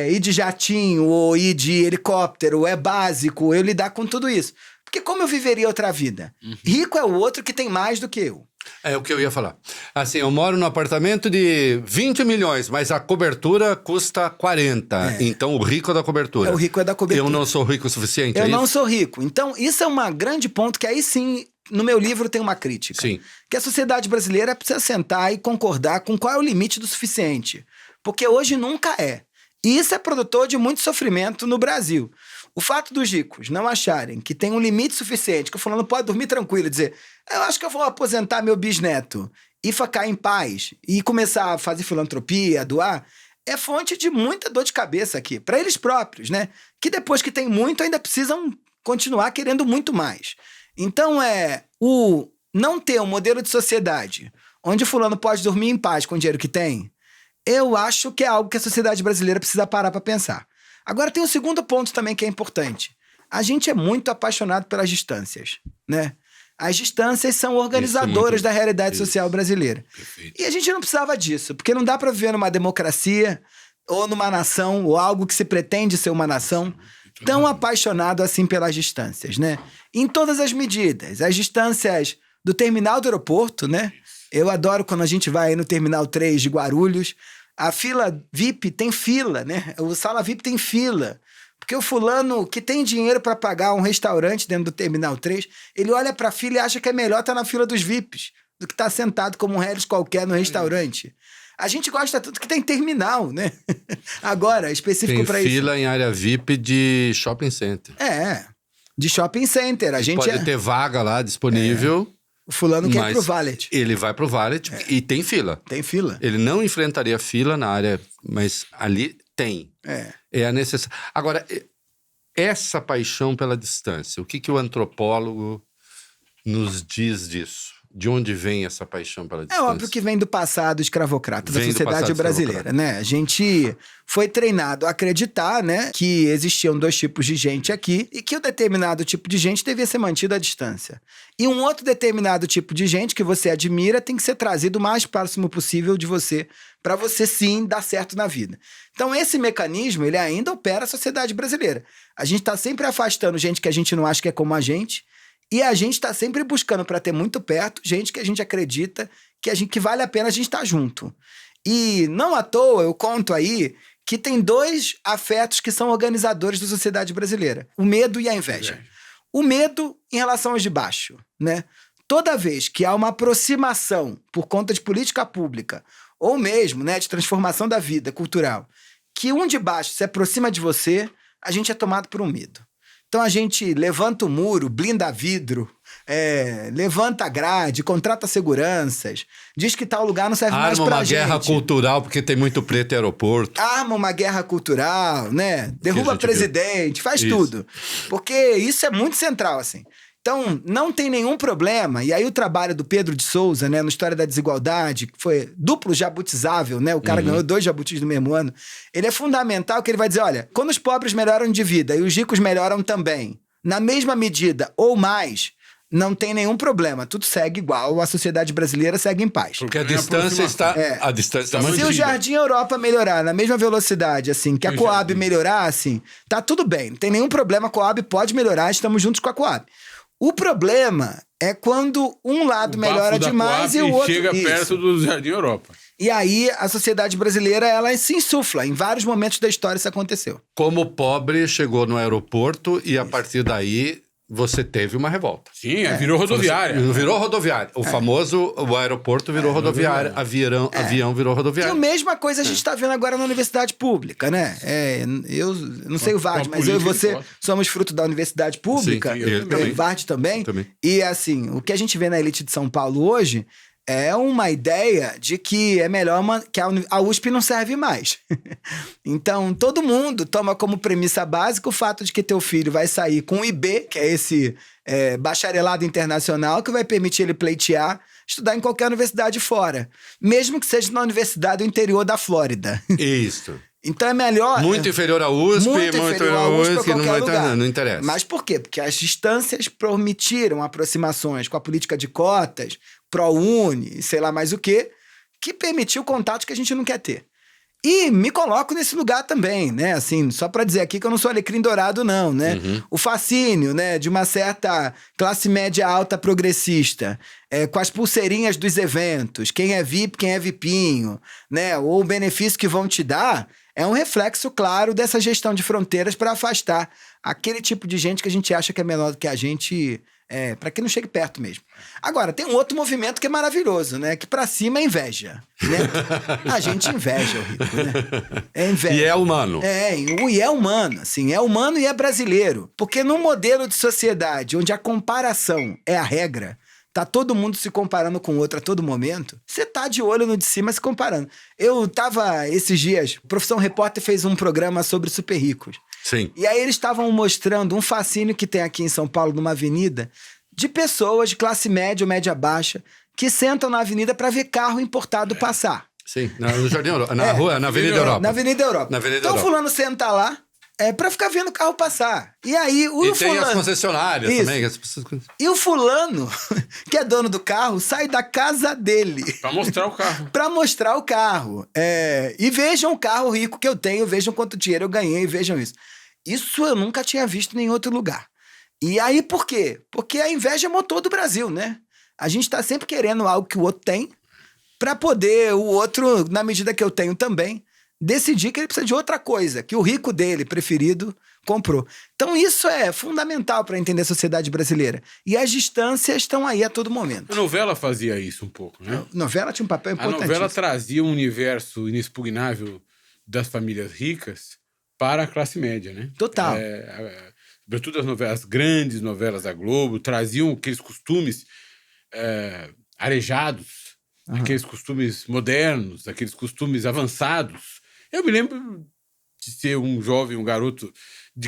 ir de jatinho ou ir de helicóptero, é básico eu lidar com tudo isso. Porque como eu viveria outra vida? Rico é o outro que tem mais do que eu. É o que eu ia falar. Assim, eu moro num apartamento de 20 milhões, mas a cobertura custa 40. Então, o rico é da cobertura. O rico é da cobertura. Eu não sou rico o suficiente, Eu não sou rico. Então, isso é um grande ponto que aí sim, no meu livro tem uma crítica. Sim. Que a sociedade brasileira precisa sentar e concordar com qual é o limite do suficiente. Porque hoje nunca é. E isso é produtor de muito sofrimento no Brasil. O fato dos ricos não acharem que tem um limite suficiente, que o fulano pode dormir tranquilo e dizer, eu acho que eu vou aposentar meu bisneto e ficar em paz e começar a fazer filantropia, doar, é fonte de muita dor de cabeça aqui, para eles próprios, né? Que depois que tem muito ainda precisam continuar querendo muito mais. Então o não ter um modelo de sociedade onde o fulano pode dormir em paz com o dinheiro que tem, eu acho que é algo que a sociedade brasileira precisa parar para pensar. Agora tem um segundo ponto também que é importante. A gente é muito apaixonado pelas distâncias, né? As distâncias são organizadoras da realidade social brasileira. Perfeito. E a gente não precisava disso, porque não dá para viver numa democracia ou numa nação, ou algo que se pretende ser uma nação, tão apaixonado assim pelas distâncias, né? Em todas as medidas. As distâncias do terminal do aeroporto, né? Eu adoro quando a gente vai aí no Terminal 3 de Guarulhos. A fila VIP tem fila, né? O sala VIP tem fila. Porque o fulano que tem dinheiro para pagar um restaurante dentro do Terminal 3, ele olha para a fila e acha que é melhor estar na fila dos VIPs do que estar sentado como um Harris qualquer no restaurante. A gente gosta tudo que tem terminal, né? Agora, específico para isso. Tem fila em área VIP de shopping center. De shopping center. A gente pode ter vaga lá disponível. O fulano quer ir pro valet. Ele vai pro valet e tem fila. Tem fila. Ele não enfrentaria fila na área, mas ali tem. É a necessidade. Agora, essa paixão pela distância, o que o antropólogo nos diz disso? De onde vem essa paixão pela distância? É óbvio que vem do passado escravocrata da sociedade brasileira, né? A gente foi treinado a acreditar, né, que existiam dois tipos de gente aqui e que o determinado tipo de gente devia ser mantido à distância. E um outro determinado tipo de gente que você admira tem que ser trazido o mais próximo possível de você, para você sim dar certo na vida. Então esse mecanismo, ele ainda opera a sociedade brasileira. A gente está sempre afastando gente que a gente não acha que é como a gente, e a gente está sempre buscando para ter muito perto gente que a gente acredita que vale a pena a gente estar junto. E não à toa eu conto aí que tem dois afetos que são organizadores da sociedade brasileira: o medo e a inveja. O medo em relação aos de baixo, né? Toda vez que há uma aproximação por conta de política pública ou mesmo, né, de transformação da vida cultural, que um de baixo se aproxima de você, a gente é tomado por um medo. Então a gente levanta o muro, blinda vidro, levanta a grade, contrata seguranças, diz que tal lugar não serve mais pra gente. Arma uma guerra cultural porque tem muito preto em aeroporto. Arma uma guerra cultural, né? Derruba presidente, faz tudo. Porque isso é muito central, assim. Então, não tem nenhum problema. E aí o trabalho do Pedro de Souza, né, no História da Desigualdade, que foi duplo jabutizável, né? O cara ganhou 2 jabutis no mesmo ano. Ele é fundamental, que ele vai dizer, olha, quando os pobres melhoram de vida e os ricos melhoram também, na mesma medida ou mais, não tem nenhum problema. Tudo segue igual, a sociedade brasileira segue em paz. Porque a distância está... A distância está mantida. Se o Jardim Europa melhorar na mesma velocidade, assim, que a Coab melhorar, assim, tá tudo bem. Não tem nenhum problema, a Coab pode melhorar, estamos juntos com a Coab. O problema é quando um lado melhora demais e o outro... chega perto do Jardim Europa. E aí a sociedade brasileira, ela se insufla. Em vários momentos da história isso aconteceu. Como pobre chegou no aeroporto e a partir daí você teve uma revolta. Sim, virou rodoviária. Virou rodoviária. O famoso, o aeroporto virou rodoviária, avião virou E rodoviária. a mesma coisa a gente está vendo agora na universidade pública, né? Eu não sei o Vard, mas eu e você somos fruto da universidade pública. Sim, eu também. O Vard também. Também. E assim, o que a gente vê na elite de São Paulo hoje é uma ideia de que é melhor que a USP não serve mais. Então, todo mundo toma como premissa básica o fato de que teu filho vai sair com o IB, que é esse bacharelado internacional, que vai permitir ele pleitear, estudar em qualquer universidade fora. Mesmo que seja na universidade do interior da Flórida. Isso. Então é melhor... Muito inferior à USP, muito inferior à USP pra qualquer lugar. Não interessa. Mas por quê? Porque as distâncias permitiram aproximações com a política de cotas, ProUni, sei lá mais o quê, que permitiu contatos que a gente não quer ter. E me coloco nesse lugar também, né? Assim, só para dizer aqui que eu não sou alecrim dourado, não, né? Uhum. O fascínio, né, de uma certa classe média alta progressista, com as pulseirinhas dos eventos, quem é VIP, quem é VIPinho, né? Ou o benefício que vão te dar, é um reflexo claro dessa gestão de fronteiras para afastar aquele tipo de gente que a gente acha que é menor do que a gente, para que não chegue perto mesmo. Agora, tem um outro movimento que é maravilhoso, né? Que para cima é inveja, né? A gente inveja o rico, né? É inveja. E é humano. E é humano, assim, é humano e é brasileiro. Porque num modelo de sociedade onde a comparação é a regra, tá todo mundo se comparando com o outro a todo momento, você tá de olho no de cima se comparando. Eu tava esses dias, o Profissão Repórter fez um programa sobre super ricos. Sim. E aí eles estavam mostrando um fascínio que tem aqui em São Paulo, numa avenida, de pessoas de classe média ou média baixa que sentam na avenida para ver carro importado passar. Sim, no Jardim Europa, na rua, na Avenida Europa. Na Avenida Europa. Então fulano senta lá, pra ficar vendo o carro passar. E aí o tem fulano... as concessionárias Isso. também. As pessoas... E o fulano, que é dono do carro, sai da casa dele. Pra mostrar o carro. Pra mostrar o carro. E vejam o carro rico que eu tenho, vejam quanto dinheiro eu ganhei, vejam isso. Isso eu nunca tinha visto em outro lugar. E aí por quê? Porque a inveja é motor do Brasil, né? A gente tá sempre querendo algo que o outro tem pra poder o outro, na medida que eu tenho também, decidir que ele precisa de outra coisa, que o rico dele, preferido, comprou. Então isso é fundamental para entender a sociedade brasileira. E as distâncias estão aí a todo momento. A novela fazia isso um pouco, né? A novela tinha um papel importantíssimo. A novela trazia um universo inexpugnável das famílias ricas para a classe média, né? Total. Sobretudo as grandes novelas da Globo traziam aqueles costumes arejados, aqueles costumes modernos, aqueles costumes avançados. Eu me lembro de ser um jovem, um garoto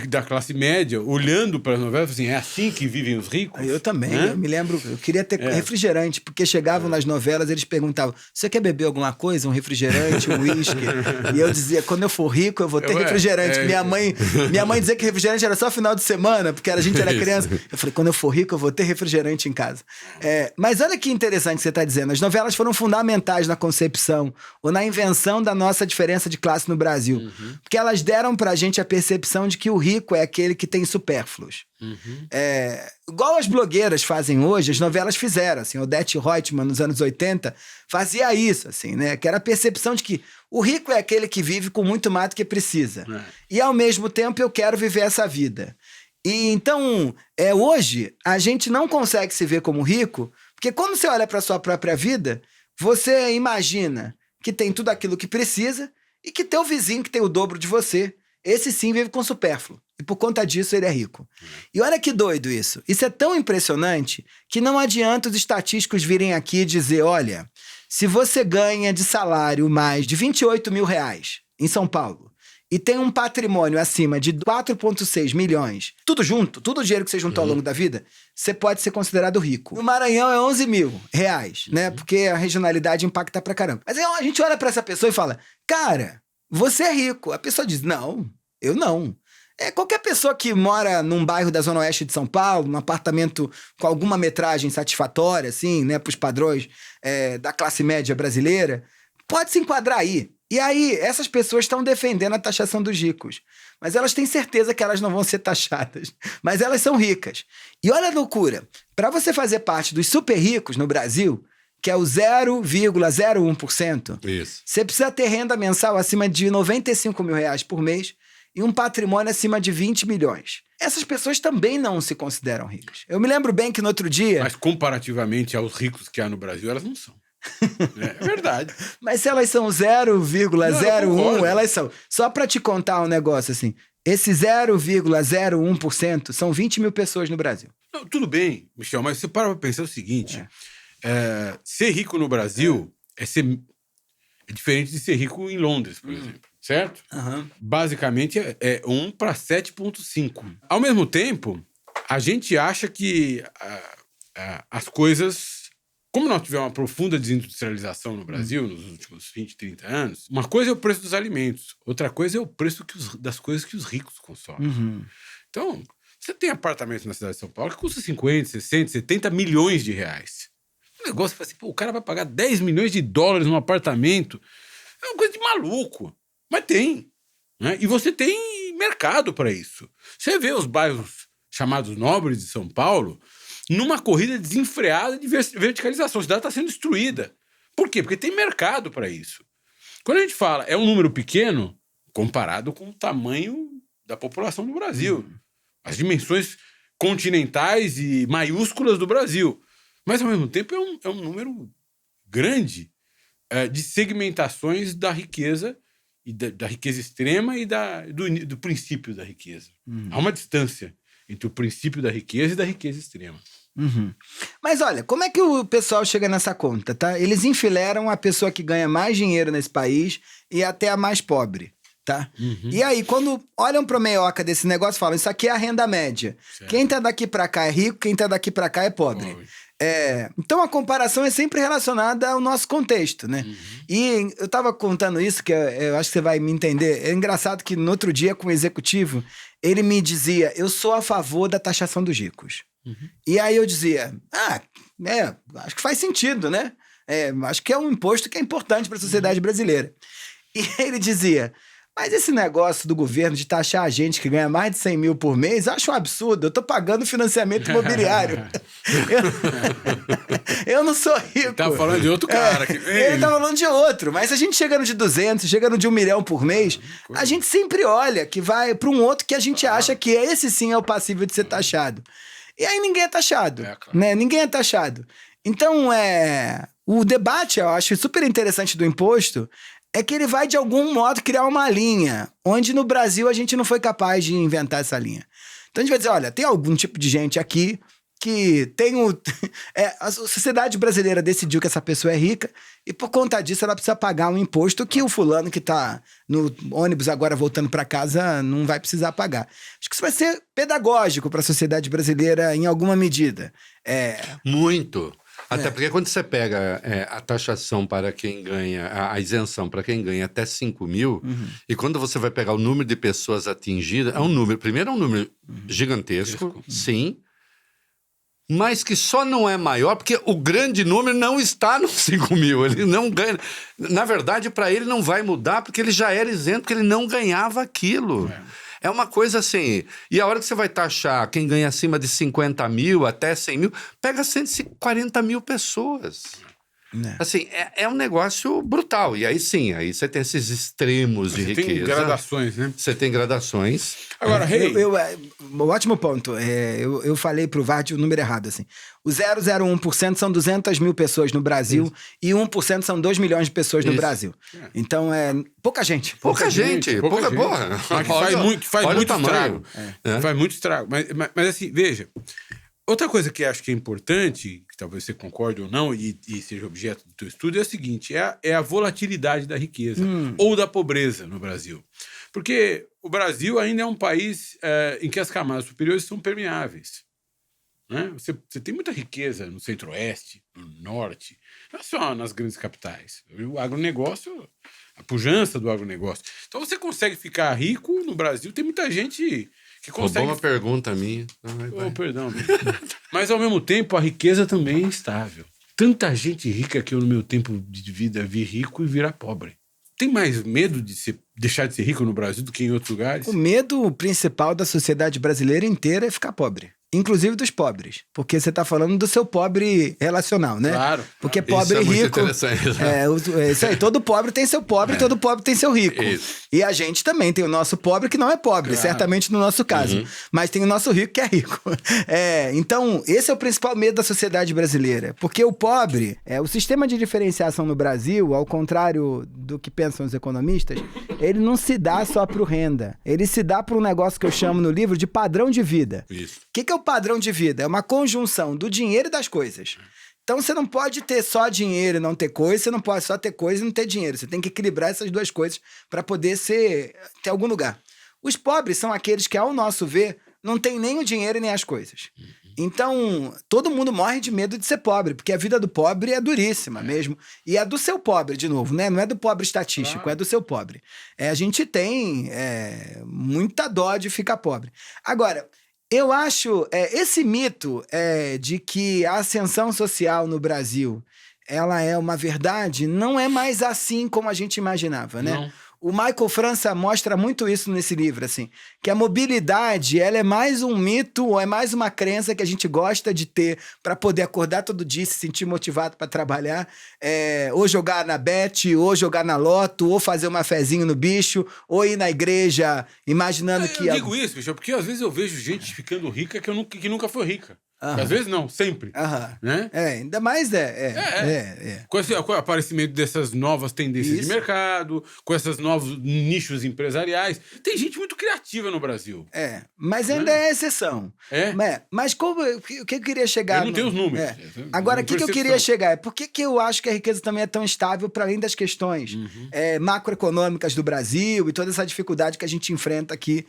da classe média, olhando para as novelas, assim, é assim que vivem os ricos? Eu também, eu me lembro, eu queria ter refrigerante, porque chegavam nas novelas, eles perguntavam, você quer beber alguma coisa? Um refrigerante, um uísque? E eu dizia, quando eu for rico, eu vou ter refrigerante. Minha mãe dizia que refrigerante era só final de semana, porque a gente era criança. Eu falei, quando eu for rico, eu vou ter refrigerante em casa. Mas olha que interessante que você está dizendo, as novelas foram fundamentais na concepção ou na invenção da nossa diferença de classe no Brasil. Porque elas deram pra gente a percepção de que o rico é aquele que tem supérfluos. Igual as blogueiras fazem hoje, as novelas fizeram, assim, Odete Roitman nos anos 80 fazia isso, assim, né? Que era a percepção de que o rico é aquele que vive com muito mais do que precisa. E ao mesmo tempo eu quero viver essa vida. E então, hoje, a gente não consegue se ver como rico, porque quando você olha para sua própria vida, você imagina que tem tudo aquilo que precisa e que teu vizinho que tem o dobro de você, esse sim vive com supérfluo. E por conta disso ele é rico. E olha que doido isso. Isso é tão impressionante que não adianta os estatísticos virem aqui dizer, olha, se você ganha de salário mais de 28 mil reais em São Paulo e tem um patrimônio acima de 4,6 milhões, tudo junto, todo o dinheiro que você juntou ao longo da vida, você pode ser considerado rico. No Maranhão é 11 mil reais, né? Porque a regionalidade impacta pra caramba. Mas aí a gente olha pra essa pessoa e fala, cara, você é rico. A pessoa diz, não, eu não. Qualquer pessoa que mora num bairro da Zona Oeste de São Paulo, num apartamento com alguma metragem satisfatória, assim, né, pros padrões da classe média brasileira, pode se enquadrar aí. E aí, essas pessoas estão defendendo a taxação dos ricos. Mas elas têm certeza que elas não vão ser taxadas. Mas elas são ricas. E olha a loucura. Para você fazer parte dos super ricos no Brasil, que é o 0,01%, Isso. você precisa ter renda mensal acima de R$95 mil por mês e um patrimônio acima de 20 milhões. Essas pessoas também não se consideram ricas. Eu me lembro bem que no outro dia... Mas comparativamente aos ricos que há no Brasil, elas não são. É verdade. Mas se elas são 0,01, concordo. elas são. Só para te contar um negócio assim, esse 0,01% são 20 mil pessoas no Brasil. Não, tudo bem, Michel, mas você para pra pensar o seguinte: ser rico no Brasil é diferente de ser rico em Londres, por exemplo. Certo? Basicamente é 1 para 7,5. Ao mesmo tempo, a gente acha que as coisas... Como nós tivemos uma profunda desindustrialização no Brasil nos últimos 20, 30 anos, uma coisa é o preço dos alimentos, outra coisa é o preço das coisas que os ricos consomem. Então, você tem apartamentos na cidade de São Paulo que custa 50, 60, 70 milhões de reais. O negócio é assim, pô, o cara vai pagar 10 milhões de dólares num apartamento. É uma coisa de maluco. Mas tem. Né? E você tem mercado para isso. Você vê os bairros chamados nobres de São Paulo numa corrida desenfreada de verticalização. A cidade está sendo destruída. Por quê? Porque tem mercado para isso. Quando a gente fala, é um número pequeno comparado com o tamanho da população do Brasil. As dimensões continentais e maiúsculas do Brasil. Mas, ao mesmo tempo, é um número grande de segmentações da riqueza, e da riqueza extrema e do princípio da riqueza. Há uma distância entre o princípio da riqueza e da riqueza extrema. Mas olha, como é que o pessoal chega nessa conta, tá? Eles enfileiram a pessoa que ganha mais dinheiro nesse país e até a mais pobre, tá? E aí, quando olham pro meioca desse negócio, falam, isso aqui é a renda média. Certo. Quem tá daqui pra cá é rico, quem tá daqui pra cá é pobre. Então a comparação é sempre relacionada ao nosso contexto, né? E eu tava contando isso, que eu acho que você vai me entender. É engraçado que no outro dia, com o executivo, ele me dizia, eu sou a favor da taxação dos ricos. E aí eu dizia, acho que faz sentido, né? Acho que é um imposto que é importante para a sociedade brasileira. E ele dizia, mas esse negócio do governo de taxar a gente que ganha mais de 100 mil por mês, eu acho um absurdo. Eu tô pagando financiamento imobiliário. Eu não sou rico. Ele tava falando de outro cara. Ele tava falando de outro. Mas se a gente chegando de 200, chegando de 1 milhão por mês, a gente sempre olha que vai para um outro que a gente acha que esse sim é o passível de ser taxado. E aí ninguém é taxado. Claro. Né? Ninguém é taxado. Então, o debate, eu acho super interessante do imposto, é que ele vai, de algum modo, criar uma linha, onde no Brasil a gente não foi capaz de inventar essa linha. Então a gente vai dizer, olha, tem algum tipo de gente aqui que tem a sociedade brasileira decidiu que essa pessoa é rica e por conta disso ela precisa pagar um imposto que o fulano que tá no ônibus agora voltando para casa não vai precisar pagar. Acho que isso vai ser pedagógico para a sociedade brasileira em alguma medida. Muito. Até porque quando você pega a taxação para quem ganha, a isenção para quem ganha até 5 mil, e quando você vai pegar o número de pessoas atingidas, primeiro é um número gigantesco, sim, mas que só não é maior porque o grande número não está nos 5 mil, ele não ganha. Na verdade, para ele não vai mudar porque ele já era isento, porque ele não ganhava aquilo. É uma coisa assim, e a hora que você vai taxar quem ganha acima de 50 mil até 100 mil, pega 140 mil pessoas. Assim, é um negócio brutal. E aí sim, aí você tem esses extremos de riqueza. Tem gradações, né? Você tem gradações. Agora, ótimo ponto. Eu falei pro Vard o número errado, assim. O 0,01% são 200 mil pessoas no Brasil e 1% são 2 milhões de pessoas no Brasil. Então, pouca gente. Pouca gente. Porra. Mas que faz muito estrago. Faz muito estrago. Mas assim, veja... Outra coisa que acho que é importante, que talvez você concorde ou não, e seja objeto do teu estudo, é o seguinte, é a volatilidade da riqueza ou da pobreza no Brasil. Porque o Brasil ainda é um país em que as camadas superiores são permeáveis. Né? Você tem muita riqueza no centro-oeste, no norte, não é só nas grandes capitais. O agronegócio, a pujança do agronegócio. Então você consegue ficar rico no Brasil, tem muita gente... Roubou uma pergunta minha. Perdão. Mas, ao mesmo tempo, a riqueza também é instável. Tanta gente rica que eu, no meu tempo de vida, vi rico e virar pobre. Tem mais medo de deixar de ser rico no Brasil do que em outros lugares? O medo principal da sociedade brasileira inteira é ficar pobre. inclusive dos pobres. Porque você está falando do seu pobre relacional, né? Claro. Porque pobre e rico... Isso é muito interessante. É isso aí. Todo pobre tem seu pobre, todo pobre tem seu rico. Isso. E a gente também tem o nosso pobre que não é pobre, certamente no nosso caso. Mas tem o nosso rico que é rico. Então, esse é o principal medo da sociedade brasileira. Porque o pobre, o sistema de diferenciação no Brasil, ao contrário do que pensam os economistas, ele não se dá só para o renda. Ele se dá para um negócio que eu chamo no livro de padrão de vida. Isso. O que é o padrão de vida? É uma conjunção do dinheiro e das coisas. Então você não pode ter só dinheiro e não ter coisa, você não pode só ter coisa e não ter dinheiro. Você tem que equilibrar essas duas coisas para poder ter algum lugar. Os pobres são aqueles que, ao nosso ver, não tem nem o dinheiro nem as coisas. Então, todo mundo morre de medo de ser pobre, porque a vida do pobre é duríssima mesmo. E é do seu pobre, de novo, né? Não é do pobre estatístico, é do seu pobre. A gente tem muita dó de ficar pobre. Agora, eu acho esse mito de que a ascensão social no Brasil ela é uma verdade, não é mais assim como a gente imaginava, né? Não. O Michael França mostra muito isso nesse livro, assim, que a mobilidade, ela é mais um mito ou é mais uma crença que a gente gosta de ter para poder acordar todo dia e se sentir motivado para trabalhar, ou jogar na bet, ou jogar na loto, ou fazer uma fezinho no bicho, ou ir na igreja imaginando que... Eu digo isso, bicho, porque às vezes eu vejo gente ficando rica que nunca foi rica. Às vezes não, sempre. Né? Ainda mais Com o aparecimento dessas novas tendências de mercado, com esses novos nichos empresariais. Tem gente muito criativa no Brasil. Mas ainda é exceção. Mas o que eu queria chegar... Eu não tenho os números. Agora, o que eu queria chegar? Por que eu acho que a riqueza também é tão estável para além das questões macroeconômicas do Brasil e toda essa dificuldade que a gente enfrenta aqui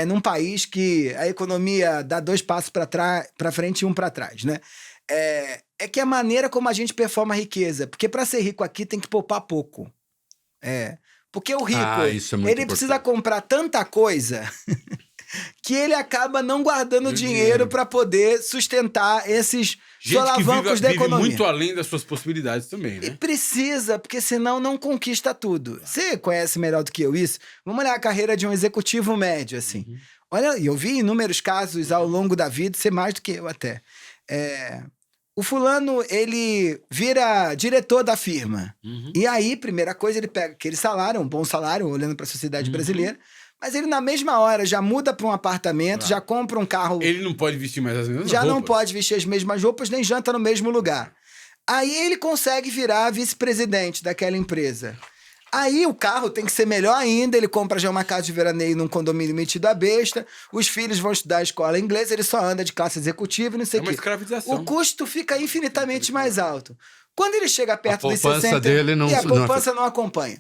num país que a economia dá 2 passos para frente e 1 para trás, né? É que a maneira como a gente performa a riqueza, porque para ser rico aqui tem que poupar pouco. Porque o rico, ele precisa comprar tanta coisa que ele acaba não guardando dinheiro para poder sustentar esses solavancos da economia. Vive muito além das suas possibilidades também, né? E precisa, porque senão não conquista tudo. Você conhece melhor do que eu isso? Vamos olhar a carreira de um executivo médio, assim. Olha, eu vi inúmeros casos ao longo da vida, ser mais do que eu até. O fulano, ele vira diretor da firma. E aí, primeira coisa, ele pega aquele salário, um bom salário, olhando para a sociedade brasileira, mas ele na mesma hora já muda para um apartamento, já compra um carro... Ele não pode vestir mais as mesmas já roupas. não pode vestir as mesmas roupas, nem janta no mesmo lugar. Aí ele consegue virar vice-presidente daquela empresa. Aí o carro tem que ser melhor ainda, ele compra já uma casa de veraneio num condomínio metido à besta, os filhos vão estudar a escola inglesa, ele só anda de classe executiva e não sei o quê. É uma escravização. O custo fica infinitamente mais alto. Quando ele chega perto dos 60... A poupança dele não... a poupança não acompanha.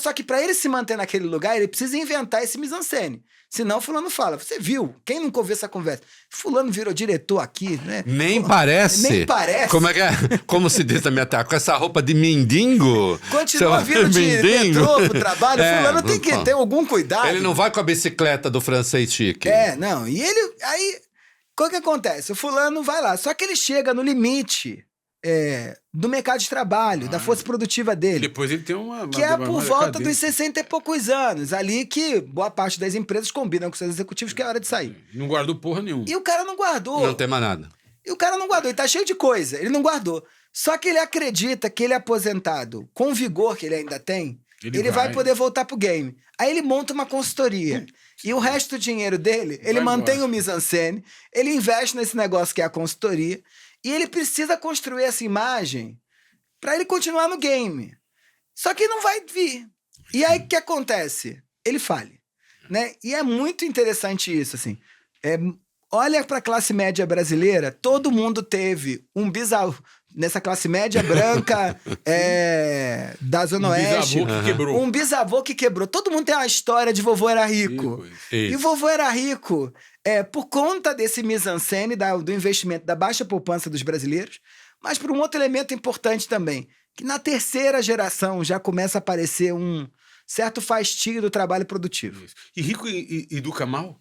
Só que para ele se manter naquele lugar, ele precisa inventar esse mise-en-scène. Senão fulano fala, você viu? Quem nunca ouviu essa conversa? Fulano virou diretor aqui, né? Nem parece. Nem parece. Como se diz na minha terra, com essa roupa de mendigo. Continua vindo de metrô pro trabalho. Fulano tem que ter algum cuidado. Ele não vai com a bicicleta do francês chique. Não. E ele... Aí, o que acontece? O fulano vai lá. Só que ele chega no limite... do mercado de trabalho, da força produtiva dele. Depois ele tem uma que é por volta dos 60 e poucos anos. Ali que boa parte das empresas combinam com seus executivos que é hora de sair. Não guardou porra nenhuma. E o cara não guardou. Não tem mais nada. E o cara não guardou. Ele tá cheio de coisa. Ele não guardou. Só que ele acredita que ele é aposentado com o vigor que ele ainda tem, ele vai poder voltar pro game. Aí ele monta uma consultoria. E o resto do dinheiro dele, ele mantém o mise-en-scène, ele investe nesse negócio que é a consultoria. E ele precisa construir essa imagem para ele continuar no game. Só que não vai vir. E aí o que acontece? Ele falha, né? E é muito interessante isso, assim. Olha para a classe média brasileira, todo mundo teve um bisavô. Nessa classe média branca da Zona Oeste. Bisavô que quebrou. Um bisavô que quebrou. Todo mundo tem uma história de vovô era rico. E vovô era rico por conta desse mise-en-scène, do investimento, da baixa poupança dos brasileiros, mas por um outro elemento importante também, que na terceira geração já começa a aparecer um certo fastio do trabalho produtivo. Isso. E rico educa mal?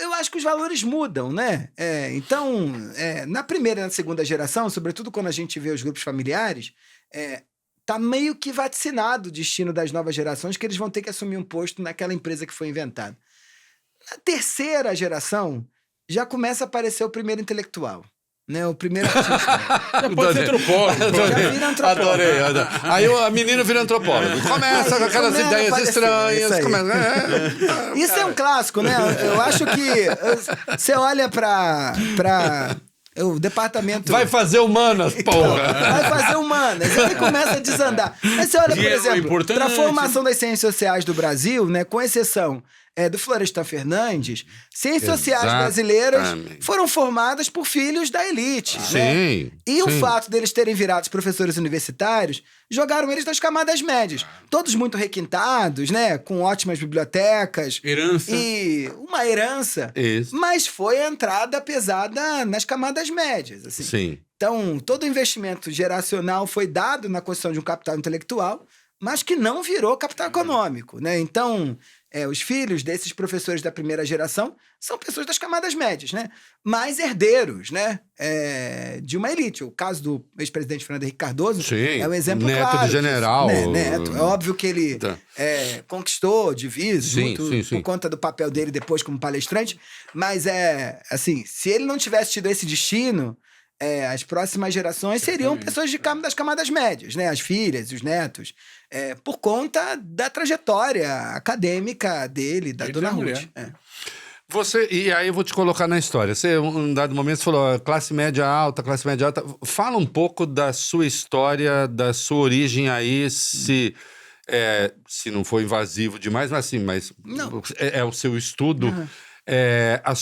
Eu acho que os valores mudam, né? Então, na primeira e na segunda geração, sobretudo quando a gente vê os grupos familiares, tá meio que vaticinado o destino das novas gerações, que eles vão ter que assumir um posto naquela empresa que foi inventada. Na terceira geração, já começa a aparecer o primeiro intelectual. Né, o primeiro artista. Já pode ser antropólogo. Já vira antropólogo. Adorei. Aí a menina vira antropólogo. Começa com aquelas ideias estranhas. Isso é um clássico, né? Eu acho que você olha pra o departamento... Vai fazer humanas, porra! Vai fazer humanas. Ele começa a desandar. Mas você olha, por exemplo, para a formação das ciências sociais do Brasil, né, com exceção do Florestan Fernandes, ciências sociais brasileiras foram formadas por filhos da elite. Sim. Né? E o fato deles terem virado professores universitários jogaram eles nas camadas médias. Todos muito requintados, né? Com ótimas bibliotecas. Herança. E uma herança. Isso. Mas foi a entrada pesada nas camadas médias. Assim. Sim. Então, todo o investimento geracional foi dado na construção de um capital intelectual, mas que não virou capital econômico, né? Então, os filhos desses professores da primeira geração são pessoas das camadas médias, né? Mas herdeiros, né? De uma elite. O caso do ex-presidente Fernando Henrique Cardoso é um exemplo neto claro. Neto de general. Né? Neto. É óbvio que ele conquistou divisas por conta do papel dele depois como palestrante, mas assim, se ele não tivesse tido esse destino... as próximas gerações seriam pessoas das camadas médias, né? As filhas, os netos, por conta da trajetória acadêmica dele, da Dona Ruth. E aí eu vou te colocar na história. Você, um dado momento, você falou classe média alta. Fala um pouco da sua história, da sua origem aí, se não for invasivo demais, mas assim, é o seu estudo. Uhum. A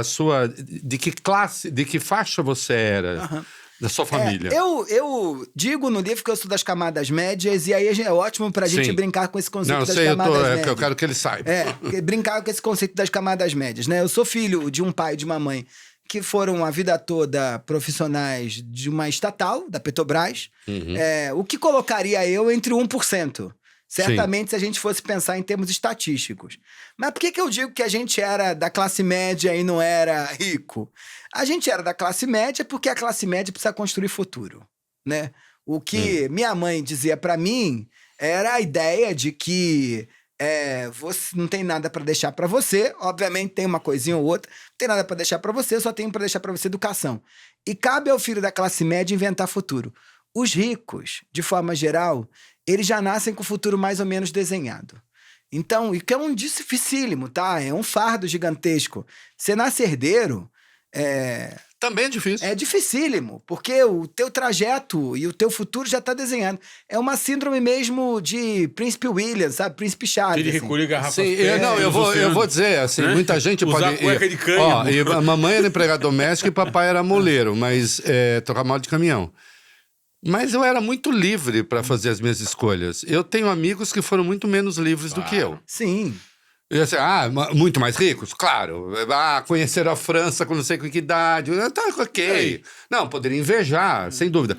sua de que classe, de que faixa você era, da sua família? Eu digo no livro que eu sou das camadas médias, e aí é ótimo pra gente brincar com esse conceito das camadas médias. Eu quero que ele saiba. Brincar com esse conceito das camadas médias, né? Eu sou filho de um pai e de uma mãe que foram a vida toda profissionais de uma estatal, da Petrobras, o que colocaria eu entre 1%. Certamente, se a gente fosse pensar em termos estatísticos. Mas por que eu digo que a gente era da classe média e não era rico? A gente era da classe média porque a classe média precisa construir futuro, né? O que minha mãe dizia pra mim era a ideia de que você não tem nada pra deixar pra você. Obviamente tem uma coisinha ou outra. Não tem nada pra deixar pra você, só tem pra deixar pra você educação. E cabe ao filho da classe média inventar futuro. Os ricos, de forma geral, eles já nascem com o futuro mais ou menos desenhado. Então, e que é um dificílimo, tá? É um fardo gigantesco. Você nasce herdeiro... Também é difícil. É dificílimo, porque o teu trajeto e o teu futuro já está desenhado. É uma síndrome mesmo de Príncipe William, sabe? Príncipe Charles. Ele recolhe garrafas. Sim, eu vou dizer, assim, muita gente usar pode... cueca de cânhamo. E a mamãe era empregada doméstica e papai era moleiro, mas tocava mal de caminhão. Mas eu era muito livre para fazer as minhas escolhas. Eu tenho amigos que foram muito menos livres do que eu. Sim. Eu assim, muito mais ricos? Claro. Conheceram a França com não sei com que idade. Tá, ok. Não, poderia invejar, sem dúvida.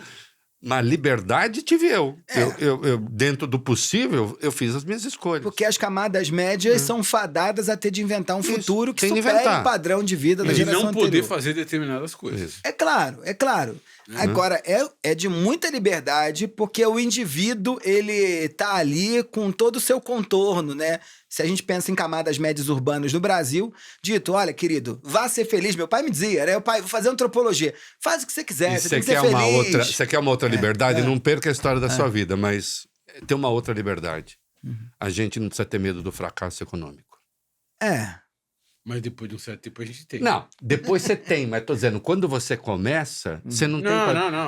Mas liberdade tive eu. Eu, dentro do possível, eu fiz as minhas escolhas. Porque as camadas médias são fadadas a ter de inventar um futuro que supere o padrão de vida da geração anterior. E não poder fazer determinadas coisas. É claro. Agora, é de muita liberdade, porque o indivíduo, ele tá ali com todo o seu contorno, né? Se a gente pensa em camadas médias urbanas no Brasil, dito, olha, querido, vá ser feliz. Meu pai me dizia, né? Pai, vou fazer antropologia. Faz o que você quiser, você tem que ser feliz. Você quer uma outra liberdade? Não perca a história da sua vida, mas tem uma outra liberdade. A gente não precisa ter medo do fracasso econômico. Mas depois de um certo tempo a gente tem. Não, depois você tem, mas tô dizendo, quando você começa, você não tem...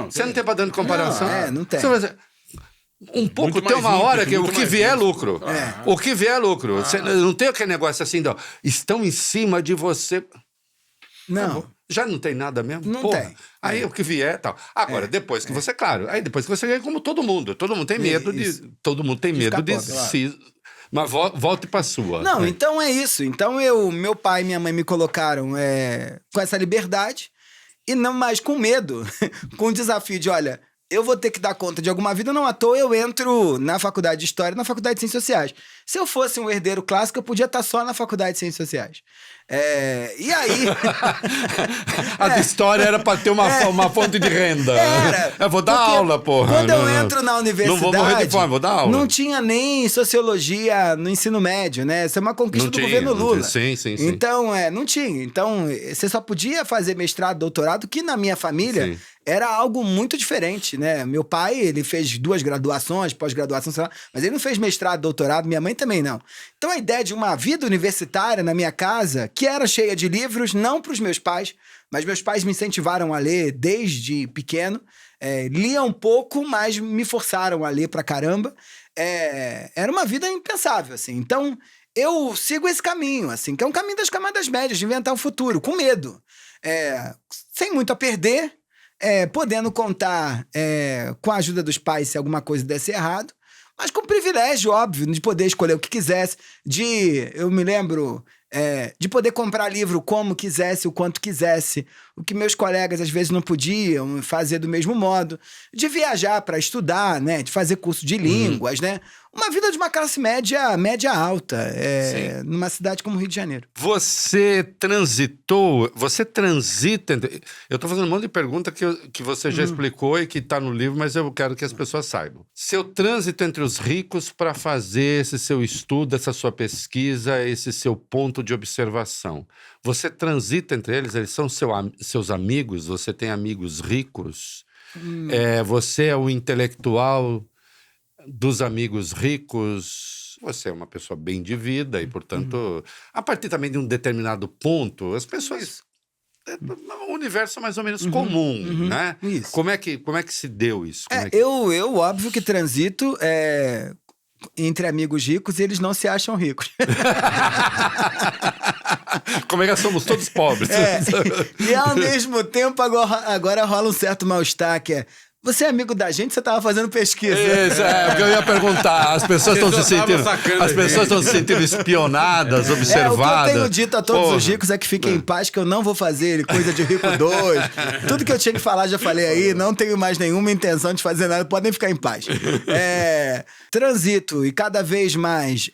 Você não tem pra dando comparação. Não tem. Um pouco, tem uma hora que o que vier é lucro. O que vier é lucro. Você não tem aquele negócio assim, estão em cima de você. Não. Já não tem nada mesmo? Não tem. Aí o que vier e tal. Agora, depois que você, claro, aí depois que você ganha como todo mundo. Todo mundo tem medo de... Todo mundo tem medo de se... Mas volte pra sua. Não, então é isso. Então meu pai e minha mãe me colocaram com essa liberdade, e não mais com medo, com o desafio de, olha, eu vou ter que dar conta de alguma vida, não à toa eu entro na faculdade de História, na faculdade de Ciências Sociais. Se eu fosse um herdeiro clássico, eu podia estar só na faculdade de Ciências Sociais. E aí... A de História era para ter uma fonte de renda. Eu vou dar aula, porra. Quando eu entro na universidade... Não vou morrer de fome, vou dar aula. Não tinha nem sociologia no ensino médio, né? Isso é uma conquista do governo Lula. Sim. Então, não tinha. Então, você só podia fazer mestrado, doutorado, que na minha família... Sim. Era algo muito diferente, né? Meu pai, ele fez 2 graduações, pós-graduação, sei lá, mas ele não fez mestrado, doutorado, minha mãe também não. Então a ideia de uma vida universitária na minha casa, que era cheia de livros, não para os meus pais, mas meus pais me incentivaram a ler desde pequeno, lia um pouco, mas me forçaram a ler pra caramba. Era uma vida impensável, assim. Então eu sigo esse caminho, assim, que é um caminho das camadas médias, de inventar o futuro, com medo. Sem muito a perder, podendo contar com a ajuda dos pais se alguma coisa desse errado, mas com privilégio, óbvio, de poder escolher o que quisesse, eu me lembro, de poder comprar livro como quisesse, o quanto quisesse, o que meus colegas às vezes não podiam fazer do mesmo modo, de viajar para estudar, né, de fazer curso de línguas, né, uma vida de uma classe média alta, numa cidade como Rio de Janeiro. Você transita... Eu estou fazendo um monte de pergunta que você já explicou e que está no livro, mas eu quero que as pessoas saibam. Seu trânsito entre os ricos para fazer esse seu estudo, essa sua pesquisa, esse seu ponto de observação. Você transita entre eles? Eles são seus amigos? Você tem amigos ricos? Você é o intelectual dos amigos ricos? Você é uma pessoa bem de vida e, portanto, a partir também de um determinado ponto, as pessoas... O universo é mais ou menos comum, né? Isso. Como é que se deu isso? Eu óbvio que transito entre amigos ricos e eles não se acham ricos. Como é que somos todos pobres? E ao mesmo tempo agora rola um certo mal-estar que você é amigo da gente, você tava fazendo pesquisa. Isso, porque eu ia perguntar. As pessoas estão se sentindo espionadas, observadas. O que eu tenho dito a todos os ricos é que fiquem em paz, que eu não vou fazer coisa de rico 2. Tudo que eu tinha que falar, já falei aí. Não tenho mais nenhuma intenção de fazer nada. Podem ficar em paz. Transito, e cada vez mais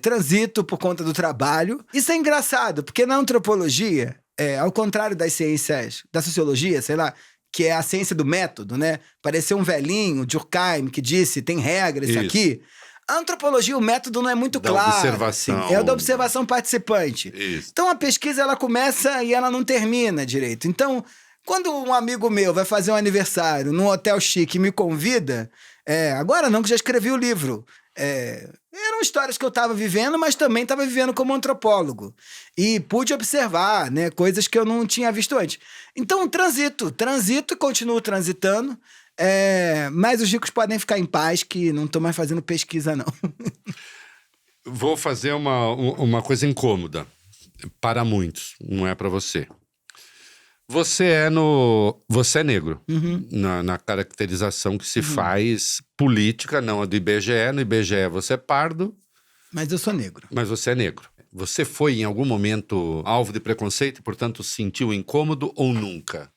transito por conta do trabalho. Isso é engraçado, porque na antropologia, ao contrário das ciências, da sociologia, sei lá, que é a ciência do método, né? Pareceu um velhinho, Durkheim, que disse, tem regras, isso aqui. A antropologia, o método não é muito claro. Observação. Assim, é o da observação participante. Isso. Então a pesquisa, ela começa e ela não termina direito. Então, quando um amigo meu vai fazer um aniversário num hotel chique e me convida, agora não, que já escrevi o livro, eram histórias que eu estava vivendo, mas também estava vivendo como antropólogo. E pude observar, né, coisas que eu não tinha visto antes. Então, transito e continuo transitando. Mas os ricos podem ficar em paz, que não estou mais fazendo pesquisa, não. Vou fazer uma coisa incômoda para muitos, não é para você. Você é negro, na caracterização que se faz política, não a do IBGE. No IBGE você é pardo. Mas eu sou negro. Mas você é negro. Você foi em algum momento alvo de preconceito e, portanto, sentiu incômodo ou nunca?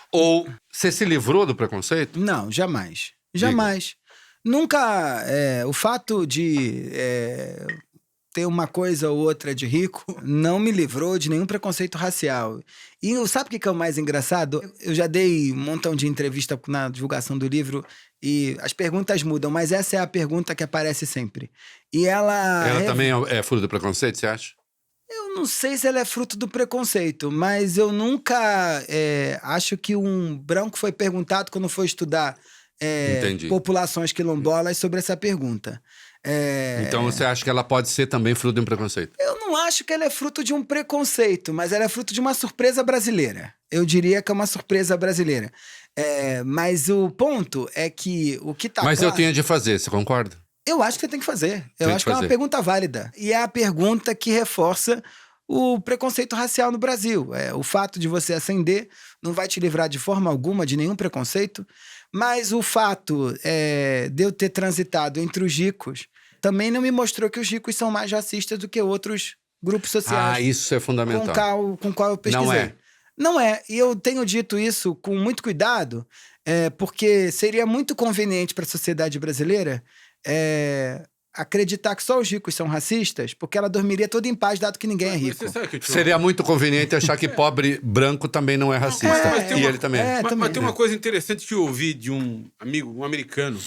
Ou você se livrou do preconceito? Não, jamais. Jamais. Nunca. O fato de... ter uma coisa ou outra de rico, não me livrou de nenhum preconceito racial. E sabe o que é o mais engraçado? Eu já dei um montão de entrevista na divulgação do livro e as perguntas mudam, mas essa é a pergunta que aparece sempre. E ela também é fruto do preconceito, você acha? Eu não sei se ela é fruto do preconceito, mas eu nunca acho que um branco foi perguntado quando foi estudar populações quilombolas sobre essa pergunta. Então você acha que ela pode ser também fruto de um preconceito? Eu não acho que ela é fruto de um preconceito, mas ela é fruto de uma surpresa brasileira. Eu diria que é uma surpresa brasileira. Mas o ponto é que o que tá Mas claro... eu tenho de fazer, você concorda? Eu acho que você tem que fazer. Eu acho que é uma pergunta válida. E é a pergunta que reforça o preconceito racial no Brasil. O fato de você ascender não vai te livrar de forma alguma de nenhum preconceito, mas o fato de eu ter transitado entre os ricos também não me mostrou que os ricos são mais racistas do que outros grupos sociais. Isso é fundamental. Com qual eu pesquisei. Não é. Não é. E eu tenho dito isso com muito cuidado, porque seria muito conveniente para a sociedade brasileira acreditar que só os ricos são racistas, porque ela dormiria toda em paz, dado que ninguém é rico. Seria muito conveniente achar que pobre branco também não é racista. E ele também é. Mas tem uma coisa interessante que eu ouvi de um amigo, um americano,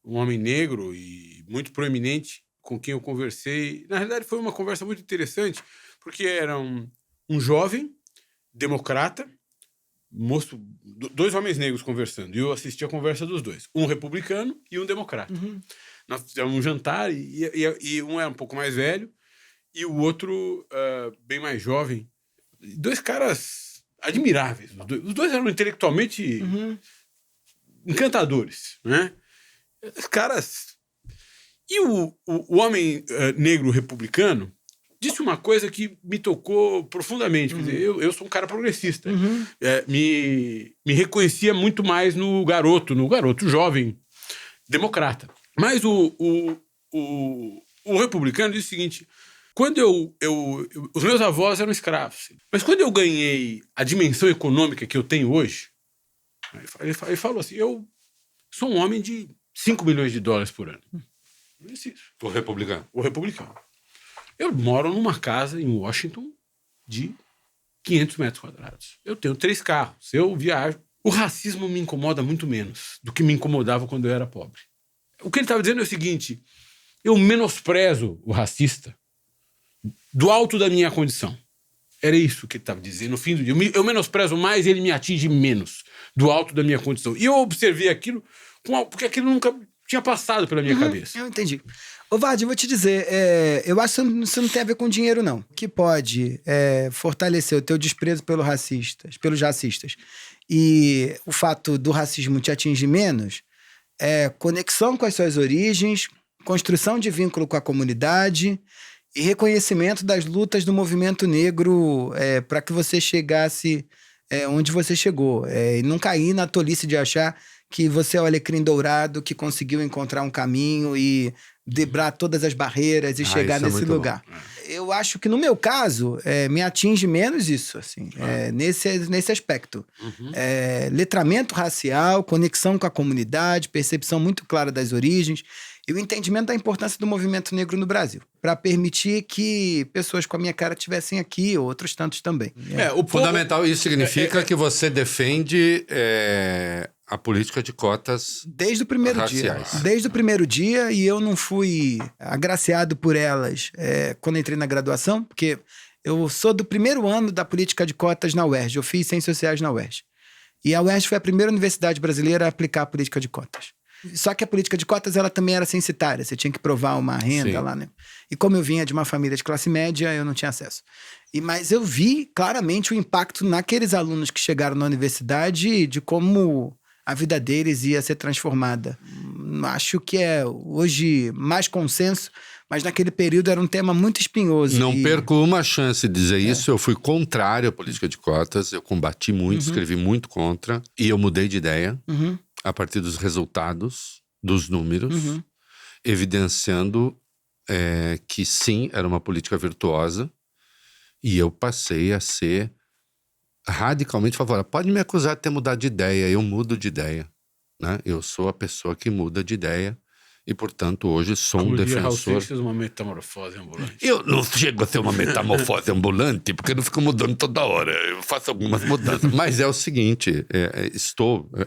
um homem negro e muito proeminente, com quem eu conversei. Na realidade, foi uma conversa muito interessante, porque era um jovem democrata, moço, dois homens negros conversando, e eu assisti a conversa dos dois, um republicano e um democrata. Nós fizemos um jantar e um era um pouco mais velho e o outro bem mais jovem. Dois caras admiráveis. Os dois eram intelectualmente encantadores, né? Os caras... E o homem negro republicano disse uma coisa que me tocou profundamente. Quer dizer, eu sou um cara progressista. Me reconhecia muito mais no garoto jovem democrata. Mas o republicano disse o seguinte: quando os meus avós eram escravos, mas quando eu ganhei a dimensão econômica que eu tenho hoje, ele falou assim: eu sou um homem de $5 milhões por ano. Eu disse isso. O republicano. O republicano. Eu moro numa casa em Washington de 500 metros quadrados. Eu tenho 3 carros. Eu viajo. O racismo me incomoda muito menos do que me incomodava quando eu era pobre. O que ele estava dizendo é o seguinte: eu menosprezo o racista do alto da minha condição. Era isso que ele estava dizendo. No fim do dia, eu menosprezo mais e ele me atinge menos do alto da minha condição. E eu observei aquilo porque aquilo nunca tinha passado pela minha cabeça. Eu entendi. Ô, Vardy, eu vou te dizer, eu acho que isso não tem a ver com dinheiro, não. O que pode fortalecer o teu desprezo pelos racistas e o fato do racismo te atingir menos conexão com as suas origens, construção de vínculo com a comunidade e reconhecimento das lutas do movimento negro para que você chegasse onde você chegou. E não cair na tolice de achar que você é o alecrim dourado que conseguiu encontrar um caminho e debrar todas as barreiras e chegar nesse lugar. Eu acho que no meu caso me atinge menos isso, assim, nesse aspecto. Letramento racial, conexão com a comunidade, percepção muito clara das origens e o entendimento da importância do movimento negro no Brasil, para permitir que pessoas com a minha cara estivessem aqui, outros tantos também. Fundamental, isso significa que você defende a política de cotas desde o primeiro raciais. Dia. Desde o primeiro dia, e eu não fui agraciado por elas quando entrei na graduação, porque eu sou do primeiro ano da política de cotas na UERJ, eu fiz Ciências Sociais na UERJ. E a UERJ foi a primeira universidade brasileira a aplicar a política de cotas. Só que a política de cotas, ela também era censitária, você tinha que provar uma renda. Sim. Lá, né? E como eu vinha de uma família de classe média, eu não tinha acesso. Mas eu vi claramente o impacto naqueles alunos que chegaram na universidade de como a vida deles ia ser transformada. Acho que hoje mais consenso, mas naquele período era um tema muito espinhoso. Não perco uma chance de dizer isso. Eu fui contrário à política de cotas, eu combati muito, escrevi muito contra, e eu mudei de ideia a partir dos resultados, dos números, evidenciando que sim, era uma política virtuosa, e eu passei a ser radicalmente favorável. Pode me acusar de ter mudado de ideia, eu mudo de ideia, né? Eu sou a pessoa que muda de ideia e, portanto, hoje sou um defensor. Uma metamorfose ambulante. Eu não chego a ser uma metamorfose ambulante, porque eu não fico mudando toda hora. Eu faço algumas mudanças. Mas é o seguinte,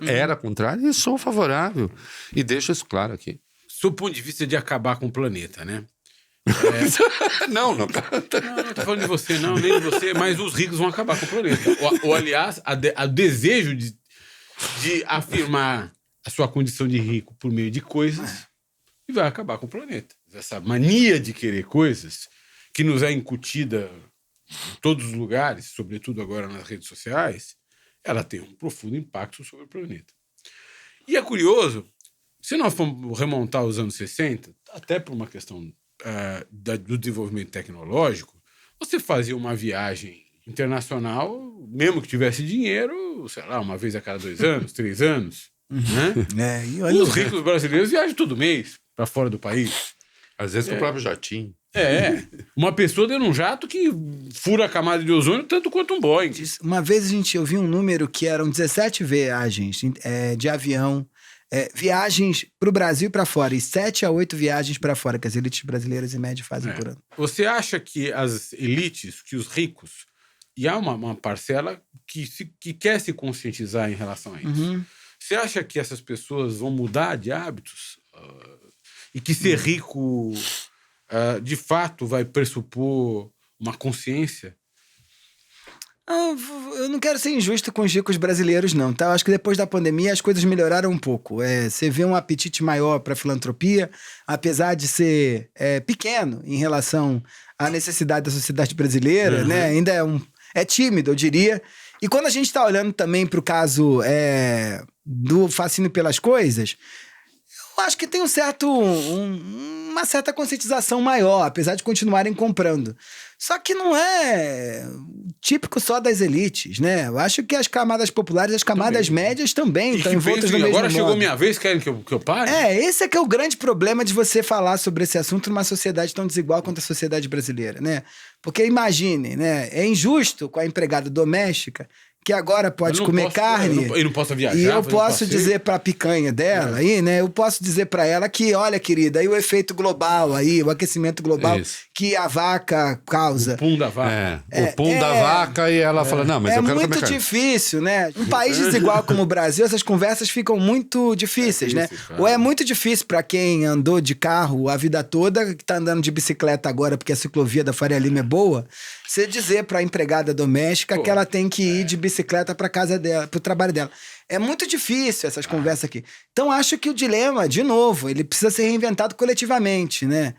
era contrário e sou favorável. E deixo isso claro aqui. Do ponto de vista de acabar com o planeta, né? Não tô falando de você, não, nem de você, mas os ricos vão acabar com o planeta. Ou aliás, o desejo de afirmar a sua condição de rico por meio de coisas e vai acabar com o planeta. Essa mania de querer coisas que nos é incutida em todos os lugares, sobretudo agora nas redes sociais, ela tem um profundo impacto sobre o planeta. E é curioso, se nós formos remontar os anos 60, até por uma questão do desenvolvimento tecnológico, você fazia uma viagem internacional, mesmo que tivesse dinheiro, sei lá, uma vez a cada 2 anos, 3 anos. Né? E olha, os ricos brasileiros viajam todo mês para fora do país. Às vezes com o próprio jatinho. Uma pessoa dentro de um jato que fura a camada de ozônio tanto quanto um Boeing. Uma vez eu vi um número que eram 17 viagens de avião, viagens para o Brasil e para fora, e 7 a 8 viagens para fora, que as elites brasileiras em média fazem por ano. Você acha que as elites, que os ricos, e há uma parcela que quer se conscientizar em relação a isso, você acha que essas pessoas vão mudar de hábitos? E que ser rico, de fato, vai pressupor uma consciência? Eu não quero ser injusto com os ricos brasileiros, não, tá? Eu acho que depois da pandemia as coisas melhoraram um pouco. Você vê um apetite maior para filantropia, apesar de ser pequeno em relação à necessidade da sociedade brasileira, né? Ainda é tímido, eu diria. E quando a gente está olhando também para o caso do fascínio pelas coisas, eu acho que tem uma certa conscientização maior, apesar de continuarem comprando. Só que não é típico só das elites, né? Eu acho que as camadas populares, as camadas médias também estão envoltas no mesmo agora chegou modo. minha vez, querem que eu pare? Esse é que é o grande problema de você falar sobre esse assunto numa sociedade tão desigual quanto a sociedade brasileira, né? Porque imagine, né? É injusto com a empregada doméstica que agora pode comer carne. Eu não posso viajar. E eu posso dizer pra picanha dela aí, né? Eu posso dizer pra ela que, olha, querida, aí o efeito global aí, o aquecimento global que a vaca causa. O pum da vaca. O pum da vaca, e ela fala, não, mas eu quero comer carne. É muito difícil, né? Um país desigual como o Brasil, essas conversas ficam muito difíceis, né? Ou é muito difícil pra quem andou de carro a vida toda, que tá andando de bicicleta agora porque a ciclovia da Faria Lima é boa, você dizer pra empregada doméstica que ela tem que ir de bicicleta pra casa dela, pro trabalho dela. É muito difícil essas conversas aqui. Então, acho que o dilema, de novo, ele precisa ser reinventado coletivamente, né?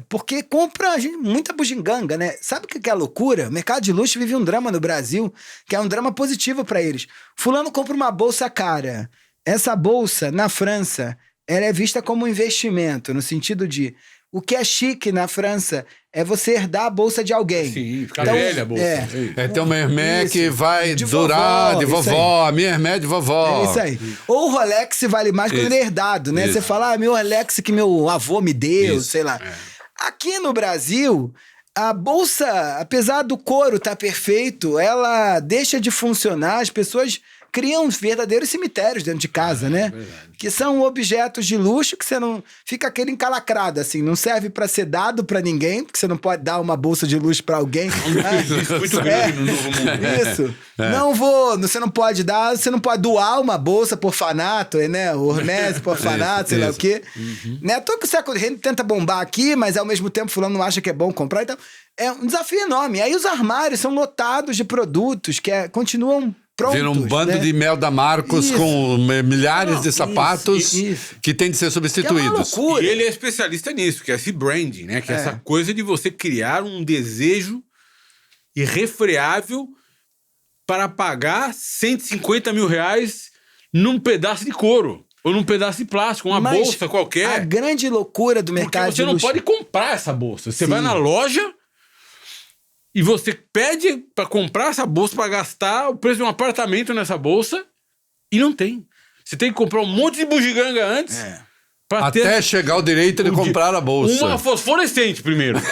Porque compra muita bugiganga, né? Sabe o que é a loucura? O mercado de luxo vive um drama no Brasil, que é um drama positivo pra eles. Fulano compra uma bolsa cara. Essa bolsa, na França, ela é vista como um investimento, no sentido de... O que é chique na França é você herdar a bolsa de alguém. Sim, ficar velha a bolsa. Tem uma Hermès que vai durar de vovó, a minha Hermès de vovó. É isso aí. Ou o Rolex vale mais quando ele é herdado, né? Você fala, meu Rolex que meu avô me deu, sei lá. Aqui no Brasil, a bolsa, apesar do couro estar perfeito, ela deixa de funcionar, as pessoas criam verdadeiros cemitérios dentro de casa, né? Que são objetos de luxo que você não... Fica aquele encalacrado, assim. Não serve pra ser dado pra ninguém, porque você não pode dar uma bolsa de luxo pra alguém. Muito grande no Novo Mundo. Isso. Não vou... Você não pode dar... Você não pode doar uma bolsa por orfanato, né? O Hermès por orfanato, sei lá o quê. Né? Tô que o século XX tenta bombar aqui, mas ao mesmo tempo fulano não acha que é bom comprar. Então, é um desafio enorme. Aí os armários são lotados de produtos que continuam... Prontos, vira um bando de mel da Marcos com milhares de sapatos que tem de ser substituídos. É uma loucura. E ele é especialista nisso, que é esse branding, né? Que é essa coisa de você criar um desejo irrefreável para pagar 150 mil reais num pedaço de couro. Ou num pedaço de plástico, uma bolsa qualquer. A grande loucura do mercado de luxo... Porque você não pode comprar essa bolsa. Você vai na loja... E você pede para comprar essa bolsa, para gastar o preço de um apartamento nessa bolsa, e não tem. Você tem que comprar um monte de bugiganga antes. Até chegar o direito de comprar a bolsa. Uma fosforescente primeiro. É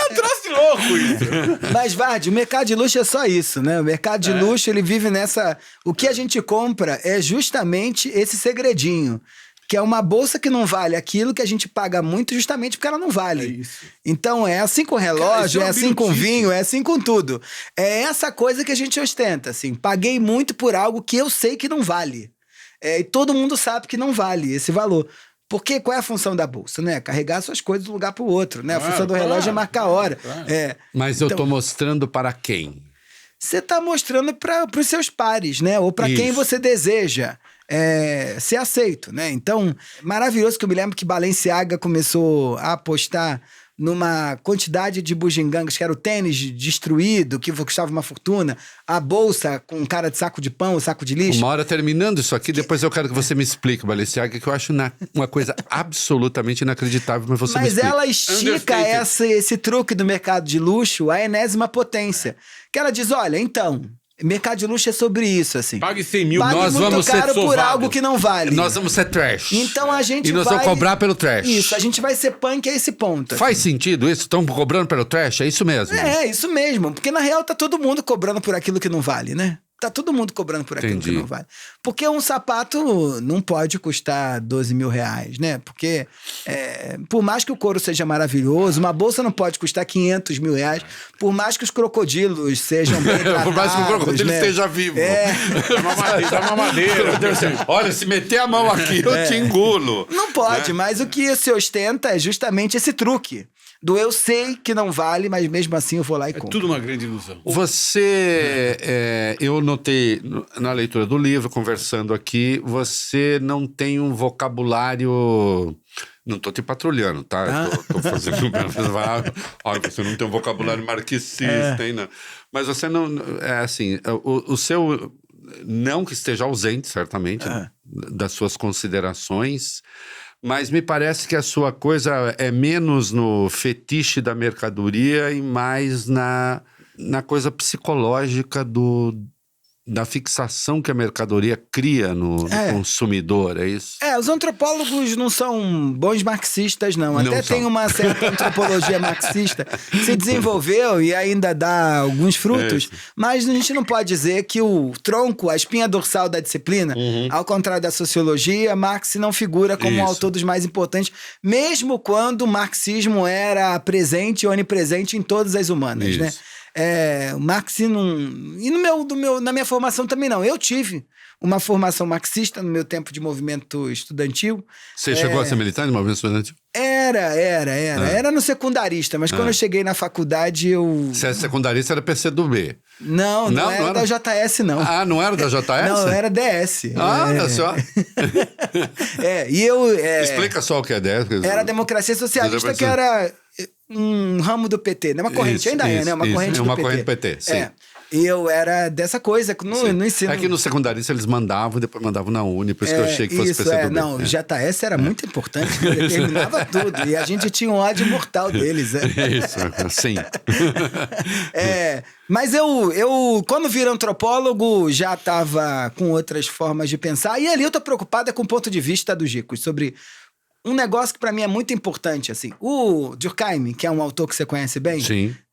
um troço de louco isso. Mas, Vardy, o mercado de luxo é só isso, né? O mercado de luxo, ele vive nessa... O que a gente compra é justamente esse segredinho. Que é uma bolsa que não vale aquilo que a gente paga muito justamente porque ela não vale. Então, é assim com o relógio, é assim com vinho, é assim com tudo. É essa coisa que a gente ostenta, assim. Paguei muito por algo que eu sei que não vale. E todo mundo sabe que não vale esse valor. Porque qual é a função da bolsa, né? Carregar suas coisas de um lugar para o outro, né? A função do relógio é marcar a hora. Mas eu tô mostrando para quem? Você tá mostrando para os seus pares, né? Ou para quem você deseja. Ser aceito, né? Então, maravilhoso que eu me lembro que Balenciaga começou a apostar numa quantidade de bugigangas, que era o tênis destruído, que custava uma fortuna, a bolsa com cara de saco de pão, saco de lixo. Uma hora terminando isso aqui, depois eu quero que você me explique, Balenciaga, que eu acho uma coisa absolutamente inacreditável, mas você me explica. Mas ela estica esse truque do mercado de luxo à enésima potência. Que ela diz, olha, então... Mercado de luxo é sobre isso, assim. Pague 100 mil, Pague nós muito vamos ser caro por sovados. algo que não vale. Nós vamos ser trash. Então a gente E nós vai... vamos cobrar pelo trash. Isso, a gente vai ser punk a esse ponto. Faz sentido isso? Estão cobrando pelo trash? É isso mesmo. É, isso mesmo. Porque na real tá todo mundo cobrando por aquilo que não vale, né? Tá todo mundo cobrando por aquilo Entendi. que não vale. Porque um sapato não pode custar 12 mil reais, né? Porque por mais que o couro seja maravilhoso, uma bolsa não pode custar 500 mil reais. Por mais que os crocodilos sejam bem tratados, Por mais que o crocodilo né? esteja vivo. Dá uma madeira. Olha, se meter a mão aqui, eu te engulo. Não pode, mas o que se ostenta é justamente esse truque. Do eu sei que não vale, mas mesmo assim eu vou lá e compro. Tudo uma grande ilusão. Eu notei na leitura do livro, conversando aqui, você não tem um vocabulário... Não tô te patrulhando, tá? Tô fazendo... Olha, você não tem um vocabulário marxista, hein? Não. Mas você não... É assim, o seu... Não que esteja ausente, certamente, das suas considerações... Mas me parece que a sua coisa é menos no fetiche da mercadoria e mais na coisa psicológica da fixação que a mercadoria cria no consumidor, é isso? Os antropólogos não são bons marxistas, não. Até tem uma certa antropologia marxista que se desenvolveu e ainda dá alguns frutos, mas a gente não pode dizer que o tronco, a espinha dorsal da disciplina, ao contrário da sociologia, Marx não figura como o autor dos mais importantes, mesmo quando o marxismo era presente e onipresente em todas as humanas, né? O marxismo... E na minha formação também não. Eu tive uma formação marxista no meu tempo de movimento estudantil. Você chegou a ser militante no movimento estudantil? Era no secundarista, mas quando eu cheguei na faculdade eu... Você é secundarista, era PC do B. Não era da JS, não. Ah, não era da JS? Não, era DS. Olha só. E eu... Explica só o que é DS. Era a democracia socialista, que era um ramo do PT, né? Uma corrente, ainda é, né? Uma corrente do PT. Uma corrente do PT, sim. E eu era dessa coisa, no ensino... É que no secundarista eles mandavam, depois mandavam na Uni, por isso que eu achei que fosse PCdoB. Não, o JS era muito importante, determinava tudo, e a gente tinha um ódio mortal deles. Isso, sim. Mas eu, quando viro antropólogo, já estava com outras formas de pensar, e ali eu tô preocupada com o ponto de vista dos ricos, sobre... Um negócio que pra mim é muito importante, assim. O Durkheim, que é um autor que você conhece bem,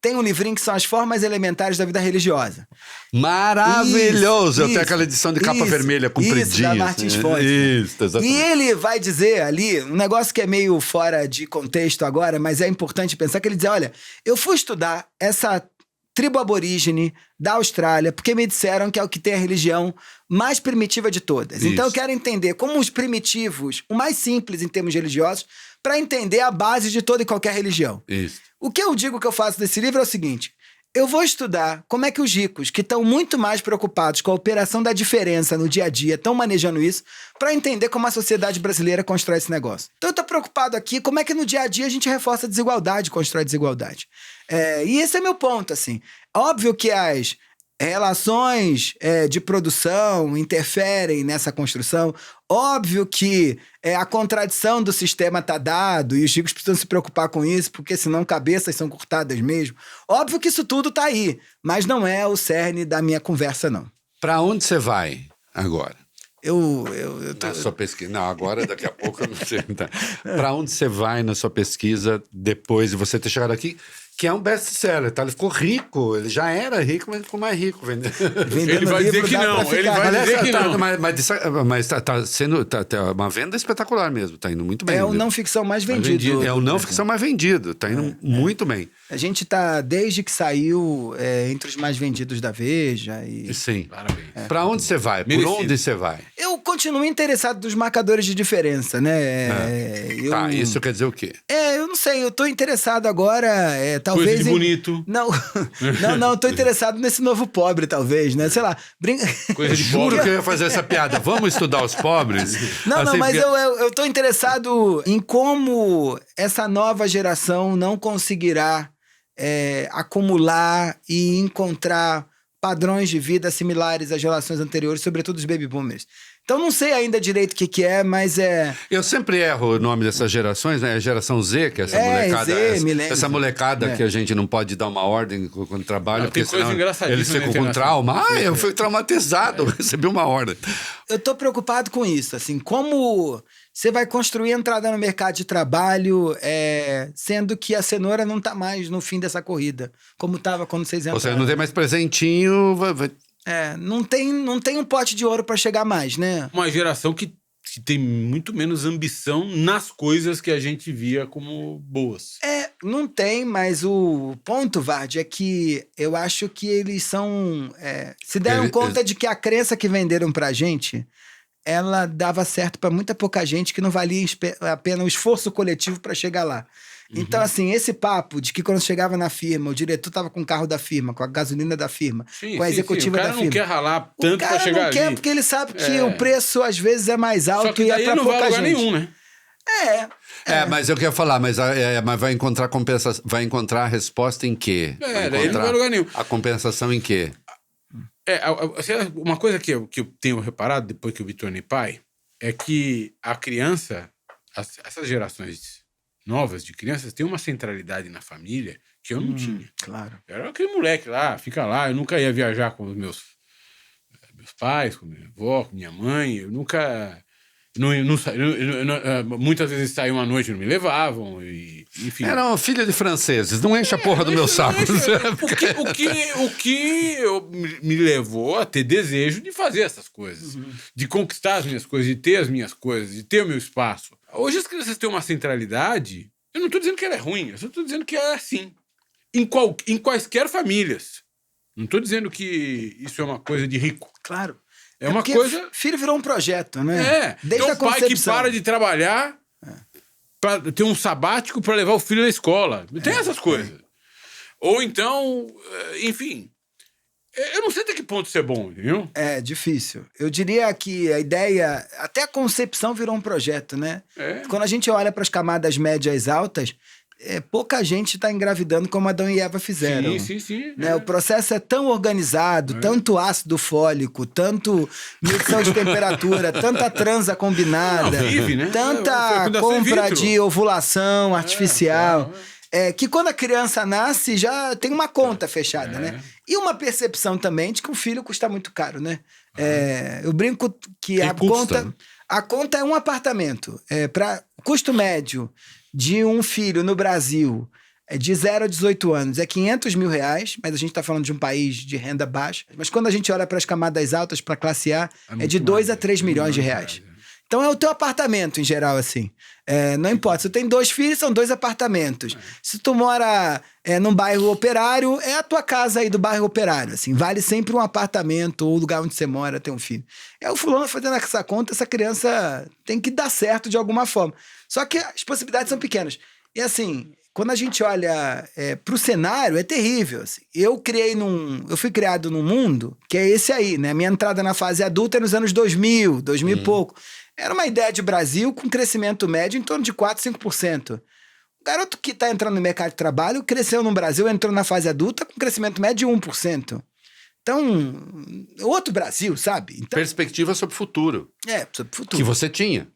tem um livrinho que são as formas elementares da vida religiosa. Maravilhoso! Eu tenho aquela edição de capa vermelha compridinha. Isso, da Martins Fontes. Isso, exatamente. E ele vai dizer ali, um negócio que é meio fora de contexto agora, mas é importante pensar, que ele diz, olha, eu fui estudar essa tribo aborígene da Austrália, porque me disseram que é o que tem a religião mais primitiva de todas. Isso. Então eu quero entender como os primitivos, o mais simples em termos religiosos, para entender a base de toda e qualquer religião. Isso. O que eu digo que eu faço desse livro é o seguinte: eu vou estudar como é que os ricos, que estão muito mais preocupados com a operação da diferença no dia a dia, estão manejando isso, para entender como a sociedade brasileira constrói esse negócio. Então eu estou preocupado aqui como é que no dia a dia a gente reforça a desigualdade, constrói desigualdade. E esse é meu ponto, assim. Óbvio que as relações de produção interferem nessa construção. Óbvio que a contradição do sistema está dado e os ricos precisam se preocupar com isso, porque senão cabeças são cortadas mesmo. Óbvio que isso tudo está aí, mas não é o cerne da minha conversa, não. Para onde você vai agora? Eu tô... Na sua pesquisa. Não, agora, daqui a pouco, eu não sei. Para onde você vai na sua pesquisa depois de você ter chegado aqui? Que é um best-seller, tá? Ele ficou rico, ele já era rico, mas ele ficou mais rico vendendo. Ele vai dizer que não, ele vai dizer que não. Mas tá sendo uma venda espetacular mesmo, tá indo muito bem. É o não ficção mais vendido. É o não ficção mais vendido, tá indo muito bem. A gente tá, desde que saiu, entre os mais vendidos da Veja. Sim. Parabéns. Pra onde você vai? Por onde você vai? Eu continuo interessado dos marcadores de diferença, né? Tá, isso quer dizer o quê? Eu não sei, eu tô interessado agora, talvez... Coisa de bonito. Não, tô interessado nesse novo pobre, talvez, né? Sei lá. Coisa de Juro que eu ia fazer essa piada. Vamos estudar os pobres? Não, mas eu tô interessado em como essa nova geração não conseguirá acumular e encontrar padrões de vida similares às gerações anteriores, sobretudo os baby boomers. Então não sei ainda direito o que é, mas é... Eu sempre erro o nome dessas gerações, né? A geração Z, que é essa molecada. Essa molecada que a gente não pode dar uma ordem quando trabalha, porque senão eles ficam com trauma. Eu fui traumatizado, recebi uma ordem. Eu tô preocupado com isso, assim, como você vai construir a entrada no mercado de trabalho, sendo que a cenoura não tá mais no fim dessa corrida, como tava quando vocês entraram. Ou seja, não tem mais presentinho... Não tem um pote de ouro para chegar mais, né? Uma geração que tem muito menos ambição nas coisas que a gente via como boas. Não tem, mas o ponto, Vard, é que eu acho que eles são... se deram conta de que a crença que venderam pra gente, ela dava certo pra muita pouca gente, que não valia a pena o esforço coletivo para chegar lá. Então, assim, esse papo de que quando chegava na firma, o diretor tava com o carro da firma, com a gasolina da firma, com a executiva da firma. O cara não quer ralar tanto pra chegar ali. O cara não quer porque ele sabe que o preço, às vezes, é mais alto. Só que daí não vai a lugar nenhum, né? Mas eu quero falar, mas vai encontrar compensação, vai encontrar a resposta em quê? Daí não vai a lugar nenhum. A compensação em quê? Uma coisa que eu tenho reparado depois que eu me tornei pai, é que a criança, essas gerações novas de crianças têm uma centralidade na família que eu não tinha. Claro. Eu era aquele moleque lá, fica lá, eu nunca ia viajar com os meus pais, com minha avó, com minha mãe, eu nunca... muitas vezes saíam à noite e não me levavam, enfim. Era uma filha de franceses, não enche a porra do meu saco. O que me levou a ter desejo de fazer essas coisas, de conquistar as minhas coisas, de ter as minhas coisas, de ter o meu espaço. Hoje as crianças têm uma centralidade, eu não estou dizendo que ela é ruim, eu só estou dizendo que é assim. Em quaisquer famílias. Não estou dizendo que isso é uma coisa de rico. Claro. É uma coisa... Filho virou um projeto, né? Desde a concepção. Pai que para de trabalhar para ter um sabático para levar o filho na escola. Tem essas coisas. Ou então, enfim... Eu não sei até que ponto isso é bom, entendeu? É difícil. Eu diria que a ideia... Até a concepção virou um projeto, né? Quando a gente olha para as camadas médias altas... pouca gente está engravidando como Adão e Eva fizeram. Sim. Né? O processo é tão organizado, tanto ácido fólico, tanto medição de temperatura, tanta transa combinada, né? tanta compra de ovulação artificial, que quando a criança nasce já tem uma conta fechada, né? E uma percepção também de que o filho custa muito caro, né? Eu brinco que a conta é um apartamento. Para custo médio de um filho no Brasil de 0 a 18 anos é R$500 mil, mas a gente está falando de um país de renda baixa. Mas quando a gente olha para as camadas altas, para a classe A, é de 2 a 3 milhões de reais. Então é o teu apartamento em geral, assim. Não importa, se tu tem 2 filhos, são 2 apartamentos. Se tu mora num bairro operário, é a tua casa aí do bairro operário, assim. Vale sempre um apartamento ou o lugar onde você mora ter um filho. O fulano fazendo essa conta, essa criança tem que dar certo de alguma forma. Só que as possibilidades são pequenas. E assim, quando a gente olha pro cenário, é terrível. Assim. Eu fui criado num mundo que é esse aí, né? Minha entrada na fase adulta é nos anos 2000 e pouco. Era uma ideia de Brasil com crescimento médio em torno de 4%, 5%. O garoto que está entrando no mercado de trabalho cresceu no Brasil, entrou na fase adulta com crescimento médio de 1%. Então, outro Brasil, sabe? Então, perspectiva sobre o futuro. Sobre o futuro. Que você tinha.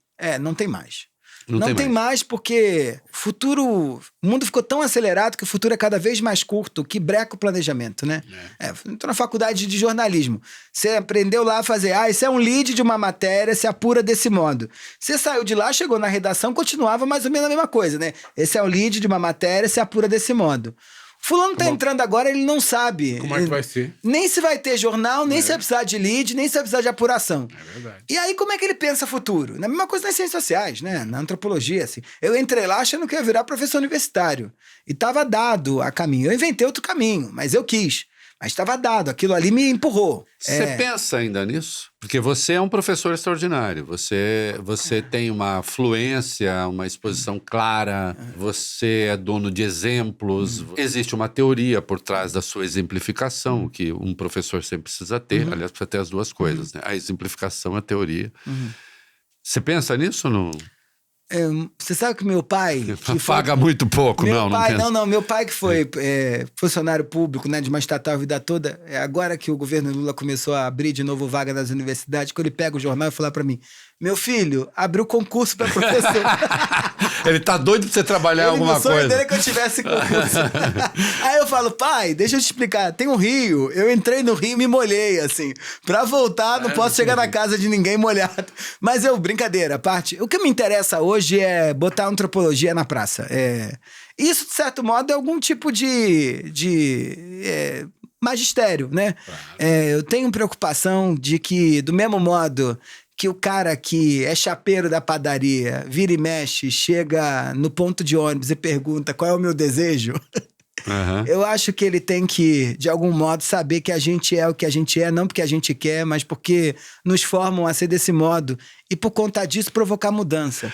Não tem mais. Não tem mais porque o mundo ficou tão acelerado que o futuro é cada vez mais curto, que breca o planejamento, né? Estou na faculdade de jornalismo. Você aprendeu lá a fazer, isso é um lead de uma matéria, se apura desse modo. Você saiu de lá, chegou na redação, continuava mais ou menos a mesma coisa, né? Esse é o lead de uma matéria, se apura desse modo. Fulano tá entrando agora, ele não sabe. Como é que vai ser? Nem se vai ter jornal, nem se vai precisar de lead, nem se vai precisar de apuração. É verdade. E aí, como é que ele pensa futuro? Na mesma coisa nas ciências sociais, né? Na antropologia, assim. Eu entrei lá achando que ia virar professor universitário. E tava dado a caminho. Eu inventei outro caminho, mas eu quis. Mas estava dado, aquilo ali me empurrou. Você pensa ainda nisso? Porque você é um professor extraordinário, você tem uma fluência, uma exposição clara, você é dono de exemplos, existe uma teoria por trás da sua exemplificação, que um professor sempre precisa ter, aliás, precisa ter as duas coisas, né? A exemplificação e a teoria. Você pensa nisso ou não? Você sabe que meu pai... que Paga muito pouco, meu pai, pensa. não, meu pai que foi funcionário público, né, de uma estatal a vida toda, agora que o governo Lula começou a abrir de novo vaga nas universidades, quando ele pega o jornal e fala pra mim, meu filho, abriu concurso pra professor. Ele tá doido pra você trabalhar em alguma coisa. O sonho dele é que eu tivesse concurso. Aí eu falo, pai, deixa eu te explicar, tem um rio, eu entrei no rio e me molhei, assim, pra voltar não posso chegar na casa de ninguém molhado. Mas brincadeira, à parte, o que me interessa hoje é botar antropologia na praça. Isso, de certo modo, é algum tipo de magistério, né? Claro. Eu tenho preocupação de que, do mesmo modo que o cara que é chapeiro da padaria vira e mexe, chega no ponto de ônibus e pergunta qual é o meu desejo, eu acho que ele tem que, de algum modo, saber que a gente é o que a gente é, não porque a gente quer, mas porque nos formam a ser desse modo e, por conta disso, provocar mudança.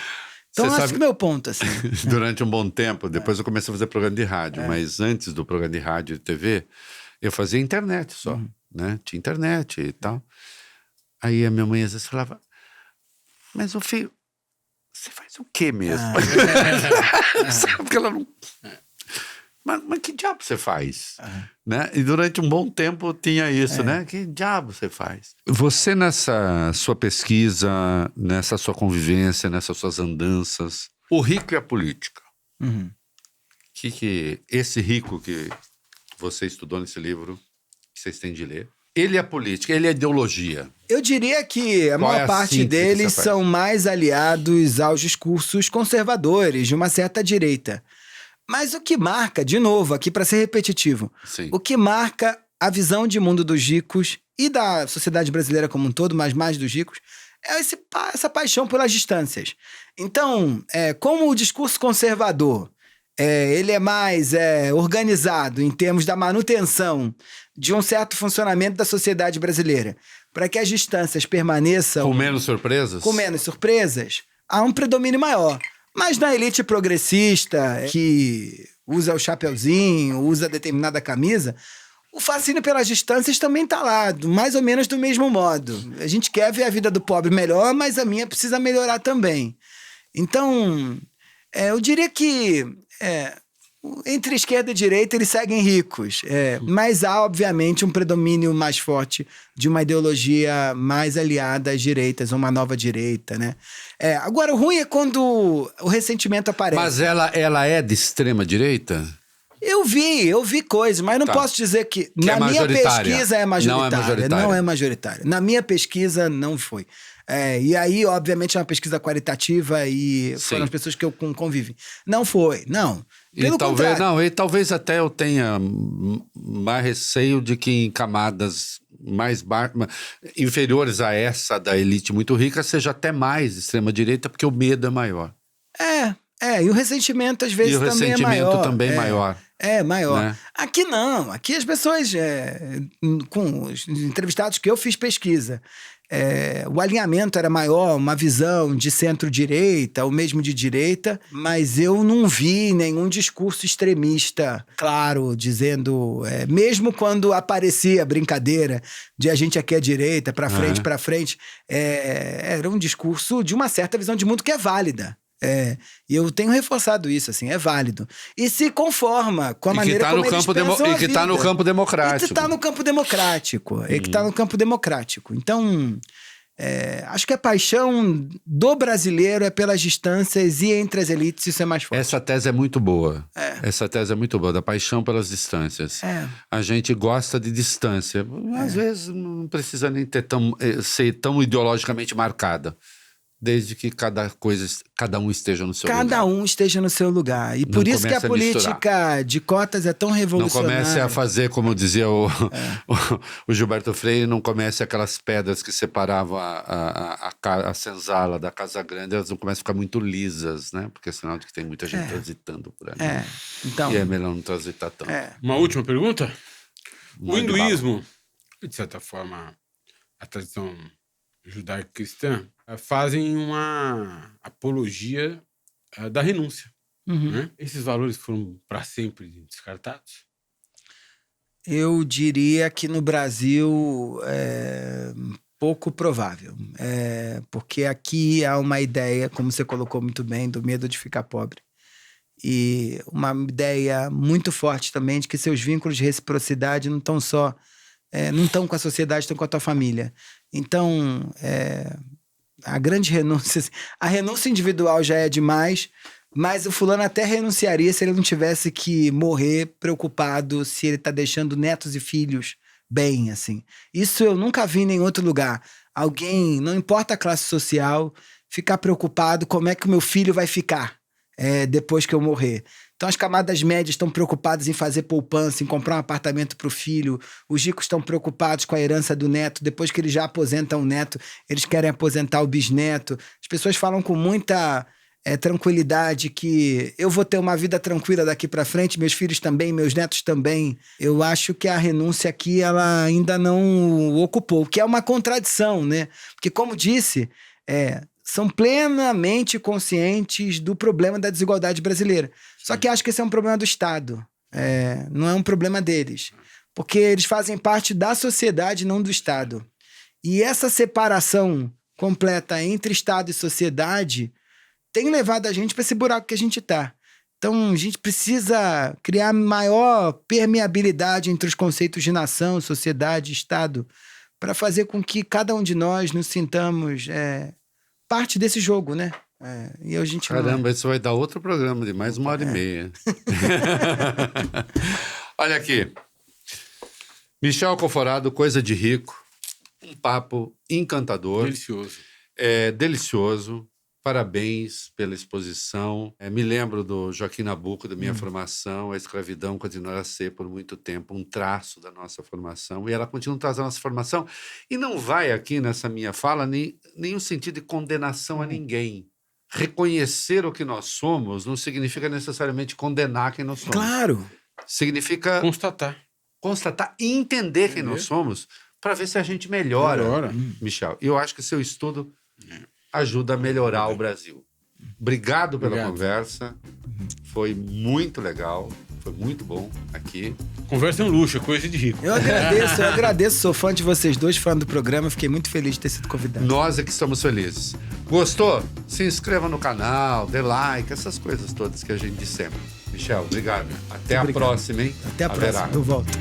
Então, acho que é o meu ponto, assim. Durante um bom tempo, depois eu comecei a fazer programa de rádio, mas antes do programa de rádio e TV, eu fazia internet só, né? Tinha internet e tal. Aí a minha mãe às vezes falava, mas o filho, você faz o quê mesmo? Sabe, porque ela não... Mas que diabo você faz? Né? E durante um bom tempo tinha isso, né? Que diabo você faz? Você nessa sua pesquisa, nessa sua convivência, nessas suas andanças, o rico e a política. Que esse rico que você estudou nesse livro, que vocês têm de ler, ele é política, ele é ideologia. Eu diria que a maior parte deles são mais aliados aos discursos conservadores, de uma certa direita. Mas o que marca, de novo, aqui para ser repetitivo, o que marca a visão de mundo dos ricos e da sociedade brasileira como um todo, mas mais dos ricos, é essa paixão pelas distâncias. Então, como o discurso conservador ele é mais organizado em termos da manutenção de um certo funcionamento da sociedade brasileira, para que as distâncias permaneçam... Com menos surpresas? Com menos surpresas, há um predomínio maior. Mas na elite progressista, que usa o chapeuzinho, usa determinada camisa, o fascínio pelas distâncias também está lá, mais ou menos do mesmo modo. A gente quer ver a vida do pobre melhor, mas a minha precisa melhorar também. Então, eu diria que entre esquerda e direita eles seguem ricos, mas há, obviamente, um predomínio mais forte de uma ideologia mais aliada às direitas, uma nova direita, né? Agora, o ruim é quando o ressentimento aparece. Mas ela é de extrema direita? Eu vi coisas, mas não posso dizer que na minha pesquisa é majoritária. Não é majoritária. Na minha pesquisa não foi. E aí, obviamente, é uma pesquisa qualitativa e foram as pessoas que eu convivi. Não foi, não. Pelo contrário. E talvez até eu tenha mais receio de que em camadas mais inferiores a essa da elite muito rica seja até mais extrema-direita, porque o medo é maior. E o ressentimento às vezes também é maior. E o ressentimento também é maior. É maior. Né? Aqui não. Aqui as pessoas, com os entrevistados que eu fiz pesquisa, o alinhamento era maior, uma visão de centro-direita, ou mesmo de direita, mas eu não vi nenhum discurso extremista, claro, dizendo, mesmo quando aparecia a brincadeira de a gente aqui é direita, para frente, era um discurso de uma certa visão de mundo que é válida. E eu tenho reforçado isso, assim, é válido. E se conforma com a maneira como eles pensam a vida. E que está no campo democrático. E que está no campo democrático. Então, acho que a paixão do brasileiro é pelas distâncias e entre as elites isso é mais forte. Essa tese é muito boa. Essa tese é muito boa, da paixão pelas distâncias. A gente gosta de distância. Às vezes não precisa nem ser tão ideologicamente marcada. Desde que cada um esteja no seu lugar. Cada um esteja no seu lugar. E por isso que a política de cotas é tão revolucionária. Não comece a fazer, como dizia o Gilberto Freire, não comece aquelas pedras que separavam a senzala da Casa Grande, elas não começam a ficar muito lisas, né? Porque é sinal de que tem muita gente transitando por ali. Então, e é melhor não transitar tanto. Uma última pergunta? O hinduísmo, de certa forma, a tradição judaico-cristã, fazem uma apologia da renúncia. Né? Esses valores foram para sempre descartados? Eu diria que no Brasil pouco provável. Porque aqui há uma ideia, como você colocou muito bem, do medo de ficar pobre. E uma ideia muito forte também de que seus vínculos de reciprocidade não estão só... não estão com a sociedade, estão com a tua família. Então, a grande renúncia... A renúncia individual já é demais, mas o fulano até renunciaria se ele não tivesse que morrer preocupado se ele está deixando netos e filhos bem, assim. Isso eu nunca vi em nenhum outro lugar. Alguém, não importa a classe social, ficar preocupado como é que o meu filho vai ficar depois que eu morrer. Então as camadas médias estão preocupadas em fazer poupança, em comprar um apartamento para o filho. Os ricos estão preocupados com a herança do neto. Depois que eles já aposentam o neto, eles querem aposentar o bisneto. As pessoas falam com muita tranquilidade que eu vou ter uma vida tranquila daqui para frente, meus filhos também, meus netos também. Eu acho que a renúncia aqui ela ainda não ocupou, o que é uma contradição, né? Porque, como disse, são plenamente conscientes do problema da desigualdade brasileira. Só que acho que esse é um problema do Estado, não é um problema deles. Porque eles fazem parte da sociedade, não do Estado. E essa separação completa entre Estado e sociedade tem levado a gente para esse buraco que a gente está. Então, a gente precisa criar maior permeabilidade entre os conceitos de nação, sociedade, Estado, para fazer com que cada um de nós nos sintamos parte desse jogo, né? E a gente Caramba, isso vai dar outro programa de mais 1h30. Olha aqui. Michel Alcoforado, Coisa de Rico. Um papo encantador. Delicioso. Delicioso. Parabéns pela exposição. Me lembro do Joaquim Nabuco, da minha formação. A escravidão continuará a ser, por muito tempo, um traço da nossa formação. E ela continua trazendo a nossa formação. E não vai aqui, nessa minha fala, nenhum sentido de condenação a ninguém. Reconhecer o que nós somos não significa necessariamente condenar quem nós somos. Claro! Significa... Constatar e entender quem nós somos para ver se a gente melhora. Michel. E eu acho que seu estudo... ajuda a melhorar o Brasil. Obrigado pela conversa. Foi muito legal. Foi muito bom aqui. Conversa é um luxo, é coisa de rico. Eu agradeço. Sou fã de vocês dois, fã do programa. Fiquei muito feliz de ter sido convidado. Nós é que estamos felizes. Gostou? Se inscreva no canal, dê like, essas coisas todas que a gente diz sempre. Michel, obrigado. Até a próxima, hein? Até a próxima. Eu volto.